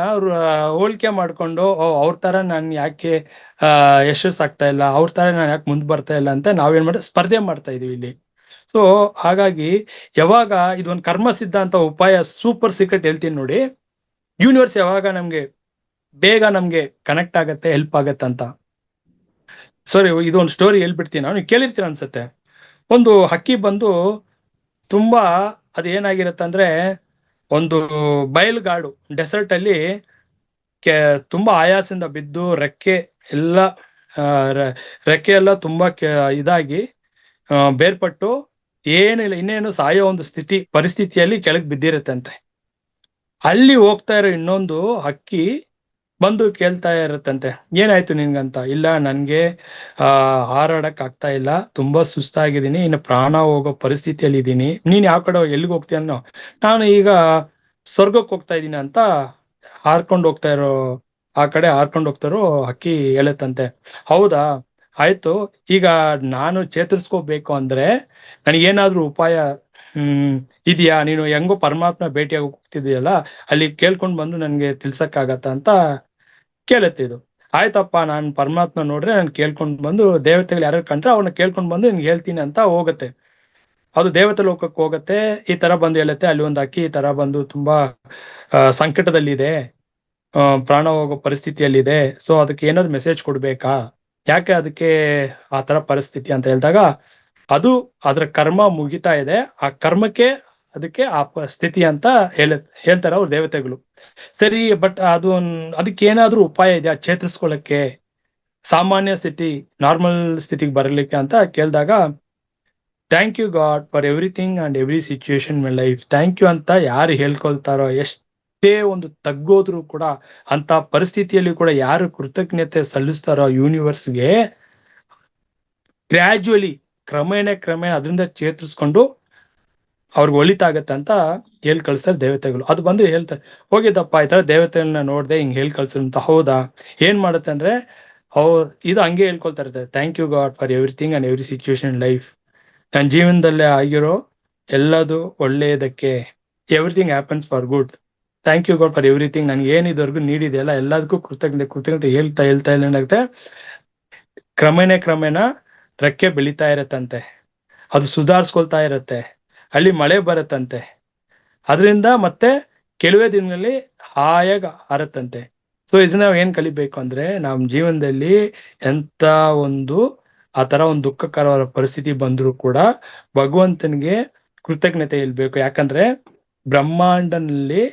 ಹೋಲಿಕೆ ಮಾಡ್ಕೊಂಡು ಅವ್ರ ತರ ನಾನು ಯಾಕೆ ಯಶಸ್ಸಾಗ್ತಾ ಇಲ್ಲ, ಅವ್ರ ತರ ನಾನು ಯಾಕೆ ಮುಂದೆ ಬರ್ತಾ ಇಲ್ಲ ಅಂತ ನಾವೇನ್ ಮಾಡಿ ಸ್ಪರ್ಧೆ ಮಾಡ್ತಾ ಇದೀವಿ ಇಲ್ಲಿ. ಸೊ ಹಾಗಾಗಿ ಯಾವಾಗ ಇದೊಂದು ಕರ್ಮ ಸಿದ್ಧಾಂತ ಉಪಾಯ ಸೂಪರ್ ಸೀಕ್ರೆಟ್ ಹೇಳ್ತೀನಿ ನೋಡಿ, ಯೂನಿವರ್ಸ್ ಯಾವಾಗ ನಮ್ಗೆ ಬೇಗ ನಮ್ಗೆ ಕನೆಕ್ಟ್ ಆಗತ್ತೆ, ಹೆಲ್ಪ್ ಆಗತ್ತೆ ಅಂತ. ಸರಿ, ಇದೊಂದು ಸ್ಟೋರಿ ಹೇಳ್ಬಿಡ್ತೀನಿ, ನಾನು ಕೇಳಿರ್ತೀನಿ ಅನ್ಸತ್ತೆ. ಒಂದು ಹಕ್ಕಿ ಬಂದು ತುಂಬಾ ಅದೇನಾಗಿರತ್ತೆ ಅಂದ್ರೆ ಒಂದು ಬಯಲುಗಾಡು ಡೆಸರ್ಟ್ ಅಲ್ಲಿ ತುಂಬಾ ಆಯಾಸದಿಂದ ಬಿದ್ದು ರೆಕ್ಕೆ ಎಲ್ಲ ತುಂಬಾ ಇದಾಗಿ ಬೇರ್ಪಟ್ಟು ಏನಿಲ್ಲ ಇನ್ನೇನು ಸಾಯೋ ಒಂದು ಪರಿಸ್ಥಿತಿಯಲ್ಲಿ ಕೆಳಗೆ ಬಿದ್ದಿರತ್ತಂತೆ. ಅಲ್ಲಿ ಹೋಗ್ತಾ ಇರೋ ಇನ್ನೊಂದು ಹಕ್ಕಿ ಬಂದು ಕೇಳ್ತಾ ಇರತ್ತಂತೆ, ಏನಾಯ್ತು ನಿನ್ಗಂತ. ಇಲ್ಲ, ನನ್ಗೆ ಹಾರಾಡಕ್ ಆಗ್ತಾ ಇಲ್ಲ, ತುಂಬಾ ಸುಸ್ತಾಗಿದ್ದೀನಿ, ಇನ್ನು ಪ್ರಾಣ ಹೋಗೋ ಪರಿಸ್ಥಿತಿಯಲ್ಲಿ ಇದ್ದೀನಿ. ನೀನ್ ಯಾವ ಕಡೆ ಎಲ್ಲಿಗೆ ಹೋಗ್ತೀಯ ಅನ್ನೋ. ನಾನು ಈಗ ಸ್ವರ್ಗಕ್ಕೆ ಹೋಗ್ತಾ ಇದ್ದೀನಿ ಅಂತ ಆ ಕಡೆ ಹಾರ್ಕೊಂಡು ಹೋಗ್ತಾರೋ ಹಕ್ಕಿ ಹೇಳತ್ತಂತೆ. ಹೌದಾ, ಆಯ್ತು, ಈಗ ನಾನು ಚೇತರಿಸ್ಕೋಬೇಕು ಅಂದ್ರೆ ನನಗೇನಾದ್ರೂ ಉಪಾಯ ಇದೆಯಾ? ನೀನು ಹೆಂಗೋ ಪರಮಾತ್ಮ ಭೇಟಿಯಾಗಿ ಹೋಗ್ತಿದೀಯಲ್ಲ, ಅಲ್ಲಿ ಕೇಳ್ಕೊಂಡ್ ಬಂದು ನನ್ಗೆ ತಿಳ್ಸಕ್ಕಾಗತ್ತ ಅಂತ ಕೇಳತ್ತಿದ್ದು. ಆಯ್ತಪ್ಪ, ನಾನು ಪರಮಾತ್ಮ ನೋಡ್ರೆ ನಾನು ಕೇಳ್ಕೊಂಡ್ ಬಂದು ದೇವತೆಗಳು ಯಾರು ಕಂಡ್ರೆ ಅವ್ರನ್ನ ಕೇಳ್ಕೊಂಡ್ ಬಂದು ನಿನ್ಗೆ ಹೇಳ್ತೀನಿ ಅಂತ ಹೋಗತ್ತೆ. ಅದು ದೇವತೆ ಲೋಕಕ್ಕೆ ಹೋಗತ್ತೆ. ಈ ತರ ಬಂದು ಹೇಳತ್ತೆ, ಅಲ್ಲಿ ಒಂದು ಅಕ್ಕಿ ಈ ತರ ಬಂದು ತುಂಬಾ ಸಂಕಟದಲ್ಲಿದೆ, ಪ್ರಾಣ ಹೋಗೋ ಪರಿಸ್ಥಿತಿಯಲ್ಲಿದೆ, ಸೊ ಅದಕ್ಕೆ ಏನಾದ್ರು ಮೆಸೇಜ್ ಕೊಡ್ಬೇಕಾ, ಯಾಕೆ ಅದಕ್ಕೆ ಆ ತರ ಪರಿಸ್ಥಿತಿ ಅಂತ ಹೇಳಿದಾಗ, ಅದು ಅದ್ರ ಕರ್ಮ ಮುಗಿತಾ ಇದೆ, ಆ ಕರ್ಮಕ್ಕೆ ಅದಕ್ಕೆ ಆ ಸ್ಥಿತಿ ಅಂತ ಹೇಳ್ತಾರೆ ಅವ್ರ ದೇವತೆಗಳು. ಸರಿ, ಬಟ್ ಅದಕ್ಕೆ ಏನಾದ್ರೂ ಉಪಾಯ ಇದೆಯಾ ಚೇತರಿಸ್ಕೊಳ್ಳಕ್ಕೆ, ಸಾಮಾನ್ಯ ಸ್ಥಿತಿ ನಾರ್ಮಲ್ ಸ್ಥಿತಿಗೆ ಬರಲಿಕ್ಕೆ ಅಂತ ಕೇಳಿದಾಗ, thank you God for everything and every situation my life. Thank you ಅಂತ ಯಾರು ಹೇಳ್ಕೊಳ್ತಾರೋ, ಎಷ್ಟೇ ಒಂದು ತಗ್ಗೋದ್ರು ಕೂಡ, ಅಂತ ಪರಿಸ್ಥಿತಿಯಲ್ಲಿ ಕೂಡ ಯಾರು ಕೃತಜ್ಞತೆ ಸಲ್ಲಿಸ್ತಾರೋ ಯೂನಿವರ್ಸ್ಗೆ, ಗ್ರಾಜುವಲಿ ಕ್ರಮೇಣ ಅದರಿಂದ ಚೇತರಿಸ್ಕೊಂಡು ಅವ್ರಿಗೆ ಒಳಿತಾಗತ್ತೆ ಅಂತ ಹೇಳಿ ಕಳಿಸ್ತಾರೆ ದೇವತೆಗಳು. ಅದು ಬಂದು ಹೇಳ್ತಾರೆ, ಹೋಗಿದ್ದಪ್ಪ ಈ ತರ ದೇವತೆಗಳನ್ನ ನೋಡ್ದೆ, ಹಿಂಗ್ ಹೇಳಿ ಕಳ್ಸಿದ್ರು ಅಂತ. ಹೌದಾ, ಏನ್ ಮಾಡುತ್ತೆ ಅಂದ್ರೆ ಇದು ಹಂಗೆ ಹೇಳ್ಕೊಳ್ತಾ ಇರುತ್ತೆ, thank you God for everything and every situation life. ನನ್ನ ಜೀವನದಲ್ಲಿ ಆಗಿರೋ ಎಲ್ಲದು ಒಳ್ಳೆಯದಕ್ಕೆ. Everything happens for good. Thank you God for everything. ನನ್ಗೆ ಏನ್ ಇದುವರೆಗೂ ನೀಡಿದೆಯಲ್ಲ ಎಲ್ಲದಕ್ಕೂ ಕೃತಜ್ಞತೆ ಹೇಳ್ತಾ ಹೇಳ್ತಾ ಇಲ್ಲ ಏನಾಗುತ್ತೆ, ಕ್ರಮೇಣ ರೆಕ್ಕೆ ಬೆಳಿತಾ ಇರತ್ತಂತೆ, ಅದು ಸುಧಾರಿಸ್ಕೊಳ್ತಾ ಇರತ್ತೆ, ಅಲ್ಲಿ ಮಳೆ ಬರತ್ತಂತೆ, ಅದರಿಂದ ಮತ್ತೆ ಕೆಲವೇ ದಿನಗಳಲ್ಲಿ ಹಾಯಾಗಿ ಹಾರತ್ತಂತೆ. ಸೊ ಇದನ್ನ ನಾವ್ ಏನ್ ಕಲಿಬೇಕು ಅಂದ್ರೆ, ನಮ್ ಜೀವನದಲ್ಲಿ ಎಂತ ಒಂದು ಆ ತರ ಒಂದು ದುಃಖಕರವಾದ ಪರಿಸ್ಥಿತಿ ಬಂದ್ರು ಕೂಡ ಭಗವಂತನಿಗೆ ಕೃತಜ್ಞತೆ ಹೇಳ್ಬೇಕು. ಯಾಕಂದ್ರೆ ಬ್ರಹ್ಮಾಂಡನಲ್ಲಿ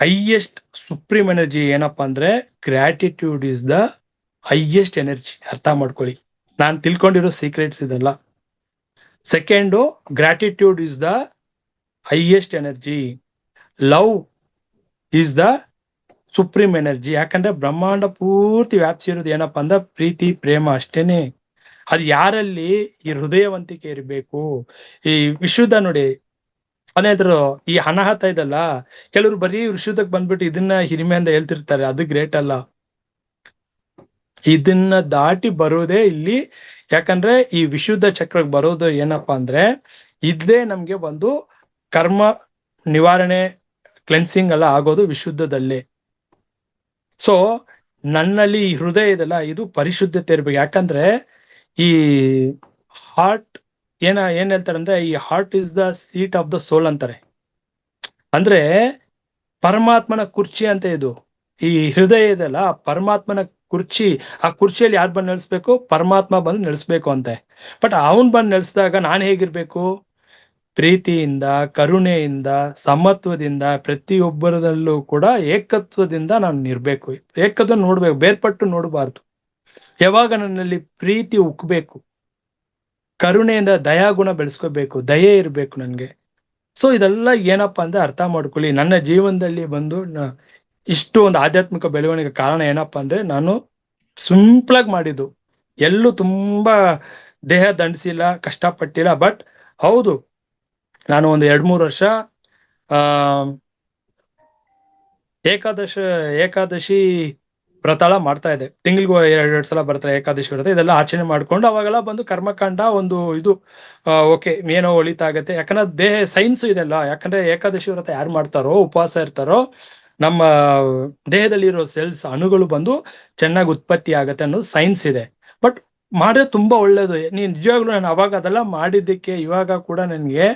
ಹೈಯೆಸ್ಟ್ ಸುಪ್ರೀಂ ಎನರ್ಜಿ ಏನಪ್ಪಾ ಅಂದ್ರೆ gratitude is the highest energy. ಅರ್ಥ ಮಾಡ್ಕೊಳ್ಳಿ, ನಾನ್ ತಿಳ್ಕೊಂಡಿರೋ ಸೀಕ್ರೆಟ್ಸ್ ಇದೆಲ್ಲ. Second, gratitude is the highest energy. Love is the supreme energy. ಯಾಕಂದ್ರೆ ಬ್ರಹ್ಮಾಂಡ ಪೂರ್ತಿ ವ್ಯಾಪ್ಸಿರೋದು ಏನಪ್ಪಾ ಅಂದ್ರೆ ಪ್ರೀತಿ ಪ್ರೇಮ ಅಷ್ಟೇನೆ. ಅದು ಯಾರಲ್ಲಿ ಈ ಹೃದಯವಂತಿಕೆ ಇರಬೇಕು. ಈ ವಿಶುದ್ಧ ನೋಡಿ, ಅನೇದ್ರು ಈ ಅನಾಹತ ಇದಲ್ಲ, ಕೆಲವರು ಬರೀ ವಿಶುದ್ಧಕ್ಕೆ ಬಂದ್ಬಿಟ್ಟು ಇದನ್ನ ಹಿರಿಮೆಯಿಂದ ಹೇಳ್ತಿರ್ತಾರೆ, ಅದು ಗ್ರೇಟ್ ಅಲ್ಲ. ಇದನ್ನ ದಾಟಿ ಬರೋದೇ ಇಲ್ಲಿ. ಯಾಕಂದ್ರೆ ಈ ವಿಶುದ್ಧ ಚಕ್ರಕ್ಕೆ ಬರೋದು ಏನಪ್ಪಾ ಅಂದ್ರೆ ಇದ್ದೇ ನಮ್ಗೆ ಒಂದು ಕರ್ಮ ನಿವಾರಣೆ, ಕ್ಲೆನ್ಸಿಂಗ್ ಎಲ್ಲ ಆಗೋದು ವಿಶುದ್ಧದಲ್ಲೇ. ಸೊ ನನ್ನಲ್ಲಿ ಈ ಹೃದಯ ಇದೆಲ್ಲ, ಇದು ಪರಿಶುದ್ಧತೆ ಇರ್ಬೇಕು. ಯಾಕಂದ್ರೆ ಈ ಹಾರ್ಟ್ ಏನ್ ಹೇಳ್ತಾರೆ ಅಂದ್ರೆ, ಈ heart is the seat of the soul ಅಂತಾರೆ. ಅಂದ್ರೆ ಪರಮಾತ್ಮನ ಕುರ್ಚಿ ಅಂತ ಇದು. ಈ ಹೃದಯ ಇದೆಲ್ಲ ಪರಮಾತ್ಮನ ಕುರ್ಚಿ. ಆ ಕುರ್ಚಿಯಲ್ಲಿ ಯಾರು ಬಂದು ನೆಲೆಸ್ಬೇಕು? ಪರಮಾತ್ಮ ಬಂದು ನೆಲೆಸ್ಬೇಕು ಅಂತೆ. ಬಟ್ ಅವನ್ ಬಂದು ನೆಲೆಸಿದಾಗ ನಾನು ಹೇಗಿರ್ಬೇಕು? ಪ್ರೀತಿಯಿಂದ, ಕರುಣೆಯಿಂದ, ಸಮತ್ವದಿಂದ, ಪ್ರತಿಯೊಬ್ಬರದಲ್ಲೂ ಕೂಡ ಏಕತ್ವದಿಂದ ನಾನು ಇರ್ಬೇಕು. ಏಕತ್ವ ನೋಡ್ಬೇಕು, ಬೇರ್ಪಟ್ಟು ನೋಡಬಾರ್ದು. ಯಾವಾಗ ನನ್ನಲ್ಲಿ ಪ್ರೀತಿ ಉಕ್ಬೇಕು, ಕರುಣೆಯಿಂದ ದಯಾಗುಣ ಬೆಳೆಸ್ಕೋಬೇಕು, ದಯೆ ಇರ್ಬೇಕು ನನ್ಗೆ. ಸೊ ಇದೆಲ್ಲ ಏನಪ್ಪಾ ಅಂದ್ರೆ ಅರ್ಥ ಮಾಡ್ಕೊಳ್ಳಿ. ನನ್ನ ಜೀವನದಲ್ಲಿ ಬಂದು ಇಷ್ಟು ಒಂದು ಆಧ್ಯಾತ್ಮಿಕ ಬೆಳವಣಿಗೆ ಕಾರಣ ಏನಪ್ಪಾ ಅಂದ್ರೆ, ನಾನು ಸಿಂಪಲ್ ಆಗಿ ಮಾಡಿದ್ದು, ಎಲ್ಲೂ ತುಂಬಾ ದೇಹ ದಂಡಿಸಿಲ್ಲ, ಕಷ್ಟಪಟ್ಟಿಲ್ಲ. ಬಟ್ ಹೌದು, ನಾನು ಒಂದು 2-3 ವರ್ಷ ಆ ಏಕಾದಶಿ ವ್ರತ ಮಾಡ್ತಾ ಇದ್ದೆ. ತಿಂಗಳಿಗೂ 2 ಸಲ ಬರ್ತಾರೆ ಏಕಾದಶಿ ವ್ರತ. ಇದೆಲ್ಲ ಆಚರಣೆ ಮಾಡ್ಕೊಂಡು ಅವಾಗೆಲ್ಲ ಬಂದು ಕರ್ಮಕಾಂಡ ಒಂದು ಇದು ಓಕೆ ಏನೋ ಒಳಿತಾಗತ್ತೆ. ಯಾಕಂದ್ರೆ ದೇಹ ಸೈನ್ಸ್ ಇದೆಲ್ಲ. ಯಾಕಂದ್ರೆ ಏಕಾದಶಿ ವ್ರತ ಯಾರು ಮಾಡ್ತಾರೋ, ಉಪವಾಸ ಇರ್ತಾರೋ, ನಮ್ಮ ದೇಹದಲ್ಲಿ ಇರೋ ಸೆಲ್ಸ್ ಅಣುಗಳು ಬಂದು ಚೆನ್ನಾಗಿ ಉತ್ಪತ್ತಿ ಆಗತ್ತೆ ಅನ್ನೋದು ಸೈನ್ಸ್ ಇದೆ. ಬಟ್ ಮಾಡಿದ್ರೆ ತುಂಬಾ ಒಳ್ಳೇದು. ನೀನ್ ನಿಜವಾಗ್ಲೂ ನಾನು ಅವಾಗ ಅದೆಲ್ಲ ಮಾಡಿದ್ದಕ್ಕೆ ಇವಾಗ ಕೂಡ ನನ್ಗೆ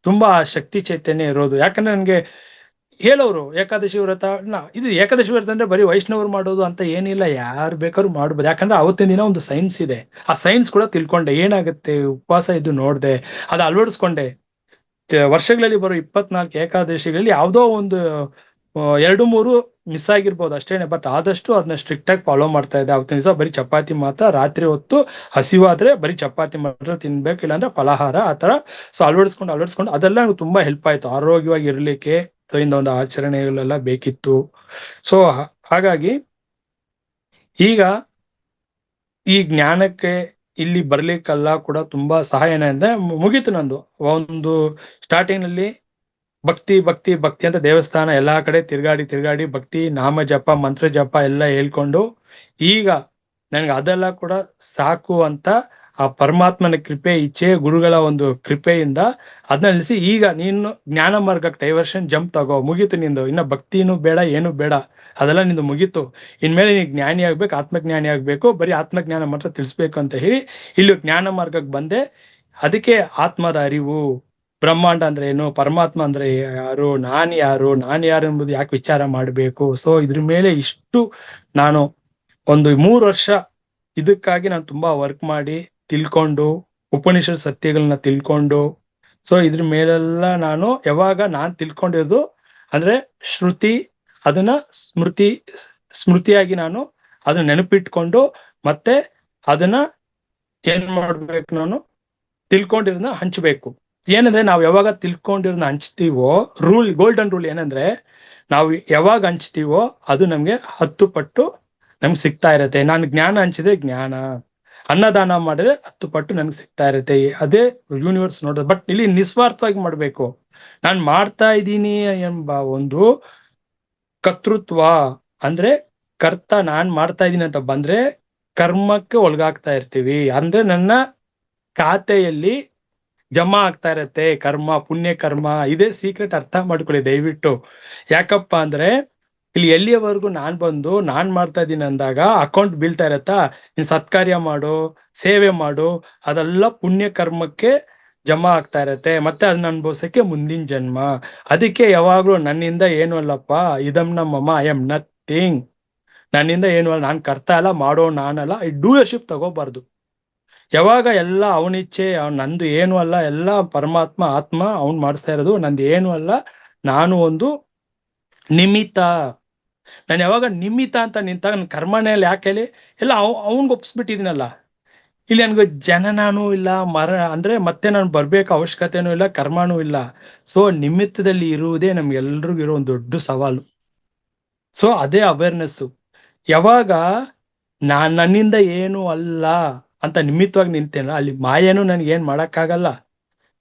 ತುಂಬಾ ಶಕ್ತಿ ಚೈತನ್ಯ ಇರೋದು. ಯಾಕಂದ್ರೆ ನನ್ಗೆ ಹೇಳೋರು ಏಕಾದಶಿ ವ್ರತ, ಇದು ಏಕಾದಶಿ ವ್ರತ ಅಂದ್ರೆ ಬರೀ ವೈಷ್ಣವರು ಮಾಡೋದು ಅಂತ ಏನಿಲ್ಲ, ಯಾರು ಬೇಕಾದ್ರೂ ಮಾಡ್ಬೋದು. ಯಾಕಂದ್ರೆ ಅವತ್ತಿನ ದಿನ ಒಂದು ಸೈನ್ಸ್ ಇದೆ. ಆ ಸೈನ್ಸ್ ಕೂಡ ತಿಳ್ಕೊಂಡೆ, ಏನಾಗುತ್ತೆ ಉಪವಾಸ ಇದು ನೋಡ್ದೆ, ಅದು ಅಳವಡಿಸ್ಕೊಂಡೆ. ವರ್ಷಗಳಲ್ಲಿ ಬರೋ 24 ಏಕಾದಶಿಗಳಲ್ಲಿ ಯಾವ್ದೋ ಒಂದು 2-3 ಮಿಸ್ ಆಗಿರ್ಬೋದು ಅಷ್ಟೇನೆ. ಬಟ್ ಆದಷ್ಟು ಅದನ್ನ ಸ್ಟ್ರಿಕ್ಟ್ ಆಗಿ ಫಾಲೋ ಮಾಡ್ತಾ ಇದ್ದೆ. ಅವತ್ತಿನ ದಿವಸ ಬರೀ ಚಪಾತಿ ಮಾತ್ರ, ರಾತ್ರಿ ಹೊತ್ತು ಹಸಿವಾದ್ರೆ ಬರೀ ಚಪಾತಿ ಮಾತ್ರ ತಿನ್ಬೇಕು, ಇಲ್ಲಾಂದ್ರೆ ಫಲಹಾರ ಆತರ. ಸೊ ಅಳವಡಿಸ್ಕೊಂಡು ಅದೆಲ್ಲ ನಂಗೆ ತುಂಬಾ ಹೆಲ್ಪ್ ಆಯ್ತು ಆರೋಗ್ಯವಾಗಿ ಇರ್ಲಿಕ್ಕೆ. ಸೊ ಇಂದ ಒಂದು ಆಚರಣೆಗಳೆಲ್ಲ ಬೇಕಿತ್ತು. ಸೊ ಹಾಗಾಗಿ ಈಗ ಈ ಜ್ಞಾನಕ್ಕೆ ಇಲ್ಲಿ ಬರ್ಲಿಕ್ಕೆಲ್ಲ ಕೂಡ ತುಂಬಾ ಸಹಾಯನ ಅಂದ್ರೆ ಮುಗೀತು ನಂದು. ಒಂದು ಸ್ಟಾರ್ಟಿಂಗ್ ನಲ್ಲಿ ಭಕ್ತಿ ಭಕ್ತಿ ಭಕ್ತಿ ಅಂತ ದೇವಸ್ಥಾನ ಎಲ್ಲಾ ಕಡೆ ತಿರ್ಗಾಡಿ ಭಕ್ತಿ ನಾಮ ಜಪ ಮಂತ್ರ ಜಪ ಎಲ್ಲ ಹೇಳ್ಕೊಂಡು, ಈಗ ನನ್ಗೆ ಅದೆಲ್ಲ ಕೂಡ ಸಾಕು ಅಂತ ಆ ಪರಮಾತ್ಮನ ಕೃಪೆ, ಇಚ್ಛೆ, ಗುರುಗಳ ಒಂದು ಕೃಪೆಯಿಂದ ಅದನ್ನ ನಿಲ್ಲಿಸಿ ಈಗ ನೀನು ಜ್ಞಾನ ಮಾರ್ಗಕ್ಕೆ ಡೈವರ್ಷನ್ ಜಂಪ್ ತಗೋ, ಮುಗೀತು ನಿಂದು. ಇನ್ನ ಭಕ್ತಿನೂ ಬೇಡ, ಏನು ಬೇಡ, ಅದೆಲ್ಲ ನಿಂದು ಮುಗೀತು. ಇನ್ಮೇಲೆ ನೀನ್ ಜ್ಞಾನಿ ಆಗ್ಬೇಕು, ಆತ್ಮಜ್ಞಾನಿ ಆಗ್ಬೇಕು, ಬರೀ ಆತ್ಮಜ್ಞಾನ ಮಾತ್ರ ತಿಳಿಸ್ಬೇಕು ಅಂತ ಹೇಳಿ ಇಲ್ಲಿ ಜ್ಞಾನ ಮಾರ್ಗಕ್ಕೆ ಬಂದೆ. ಅದಕ್ಕೆ ಆತ್ಮದ ಅರಿವು, ಬ್ರಹ್ಮಾಂಡ ಅಂದ್ರೆ ಏನು, ಪರಮಾತ್ಮ ಅಂದ್ರೆ ಯಾರು, ನಾನ್ ಯಾರು ಎಂಬುದು ಯಾಕೆ ವಿಚಾರ ಮಾಡ್ಬೇಕು. ಸೊ ಇದ್ರ ಮೇಲೆ ಇಷ್ಟು ನಾನು ಒಂದು 3 ವರ್ಷ ಇದಕ್ಕಾಗಿ ನಾನು ತುಂಬಾ ವರ್ಕ್ ಮಾಡಿ ತಿಳ್ಕೊಂಡು, ಉಪನಿಷತ್ ಸತ್ಯಗಳನ್ನ ತಿಳ್ಕೊಂಡು, ಸೊ ಇದ್ರ ಮೇಲೆಲ್ಲ ನಾನು ಯಾವಾಗ ನಾನ್ ತಿಳ್ಕೊಂಡಿರೋದು ಅಂದ್ರೆ ಶ್ರುತಿ, ಅದನ್ನ ಸ್ಮೃತಿಯಾಗಿ ನಾನು ಅದನ್ನ ನೆನಪಿಟ್ಕೊಂಡು ಮತ್ತೆ ಅದನ್ನ ಏನ್ ಮಾಡ್ಬೇಕು, ನಾನು ತಿಳ್ಕೊಂಡಿರೋದನ್ನ ಹಂಚ್ಬೇಕು. ಏನಂದ್ರೆ ನಾವು ಯಾವಾಗ ತಿಳ್ಕೊಂಡಿರೋದನ್ನ ಹಂಚ್ತೀವೋ, ಗೋಲ್ಡನ್ ರೂಲ್ ಏನಂದ್ರೆ, ನಾವು ಯಾವಾಗ ಹಂಚ್ತೀವೋ ಅದು ನಮ್ಗೆ 10 ಪಟ್ಟು ನಮ್ಗೆ ಸಿಗ್ತಾ ಇರತ್ತೆ. ನಾನು ಜ್ಞಾನ ಹಂಚಿದ್ರೆ ಜ್ಞಾನ, ಅನ್ನದಾನ ಮಾಡಿದ್ರೆ 10 ಪಟ್ಟು ನನ್ಗೆ ಸಿಗ್ತಾ ಇರತ್ತೆ. ಅದೇ ಯೂನಿವರ್ಸ್ ನೋಡೋದು. ಬಟ್ ಇಲ್ಲಿ ನಿಸ್ವಾರ್ಥವಾಗಿ ಮಾಡ್ಬೇಕು. ನಾನ್ ಮಾಡ್ತಾ ಇದ್ದೀನಿ ಎಂಬ ಒಂದು ಕರ್ತೃತ್ವ ಅಂದ್ರೆ ಕರ್ತ ನಾನ್ ಮಾಡ್ತಾ ಇದ್ದೀನಿ ಅಂತ ಬಂದ್ರೆ ಕರ್ಮಕ್ಕೆ ಒಳಗಾಗ್ತಾ ಇರ್ತೀವಿ. ಅಂದ್ರೆ ನನ್ನ ಖಾತೆಯಲ್ಲಿ ಜಮಾ ಆಗ್ತಾ ಇರತ್ತೆ ಕರ್ಮ, ಪುಣ್ಯ ಕರ್ಮ. ಇದೇ ಸೀಕ್ರೆಟ್, ಅರ್ಥ ಮಾಡ್ಕೊಳ್ಳಿ ದಯವಿಟ್ಟು. ಯಾಕಪ್ಪ ಅಂದ್ರೆ ಇಲ್ಲಿ ಎಲ್ಲಿಯವರೆಗೂ ನಾನ್ ಮಾಡ್ತಾ ಇದ್ದೀನಿ ಅಂದಾಗ ಅಕೌಂಟ್ ಬೀಳ್ತಾ ಇರತ್ತಾ, ನೀನ್ ಸತ್ಕಾರ್ಯ ಮಾಡು, ಸೇವೆ ಮಾಡು, ಅದೆಲ್ಲ ಪುಣ್ಯ ಕರ್ಮಕ್ಕೆ ಜಮಾ ಆಗ್ತಾ ಇರತ್ತೆ. ಮತ್ತೆ ಅದನ್ನ ಅನುಭವಿಸಕ್ಕೆ ಮುಂದಿನ ಜನ್ಮ. ಅದಕ್ಕೆ ಯಾವಾಗ್ಲೂ ನನ್ನಿಂದ ಏನು ಅಲ್ಲಪ್ಪ, ಇದಂ ನಮ್ಮಮ್ಮ, ಐ ಆಮ್ ನಥಿಂಗ್, ನನ್ನಿಂದ ಏನು ಅಲ್ಲ, ನಾನ್ ಕರ್ತಾ ಇಲ್ಲ, ಮಾಡೋ ನಾನಲ್ಲ, ಈ ಡೂಯರ್ಶಿಪ್ ತಗೋಬಾರ್ದು. ಯಾವಾಗ ಎಲ್ಲ ಅವನಿಚ್ಛೆ, ನಂದು ಏನು ಅಲ್ಲ, ಎಲ್ಲ ಪರಮಾತ್ಮ ಆತ್ಮ ಅವನ್ ಮಾಡಿಸ್ತಾ ಇರೋದು, ನಂದು ಏನು ಅಲ್ಲ, ನಾನು ಒಂದು ನಿಮಿತ್ತ. ನಾನು ಯಾವಾಗ ನಿಮಿತ್ತ ಅಂತ ನಿಂತಾಗ ನನ್ನ ಕರ್ಮನೆಯಲ್ಲಿ ಯಾಕೆ ಹೇಳಿ, ಎಲ್ಲ ಅವನ್ಗೆ ಒಪ್ಸ್ಬಿಟ್ಟಿದ್ದೀನಲ್ಲ. ಇಲ್ಲಿ ನನ್ಗೆ ಜನನಾನೂ ಇಲ್ಲ, ಅಂದ್ರೆ ಮತ್ತೆ ನಾನು ಬರ್ಬೇಕು ಅವಶ್ಯಕತೆನೂ ಇಲ್ಲ, ಕರ್ಮನೂ ಇಲ್ಲ. ಸೊ ನಿಮಿತ್ತದಲ್ಲಿ ಇರುವುದೇ ನಮ್ಗೆಲ್ರಿಗೂ ಇರೋ ಒಂದು ದೊಡ್ಡ ಸವಾಲು. ಸೊ ಅದೇ ಅವೇರ್ನೆಸ್ಸು. ಯಾವಾಗ ನನ್ನಿಂದ ಏನು ಅಲ್ಲ ಅಂತ ನಿಮಿತ್ತವಾಗಿ ನಿಂತೇನಲ್ಲ, ಅಲ್ಲಿ ಮಾಯೇನು ನನ್ಗೆ ಏನ್ ಮಾಡಕ್ಕಾಗಲ್ಲ.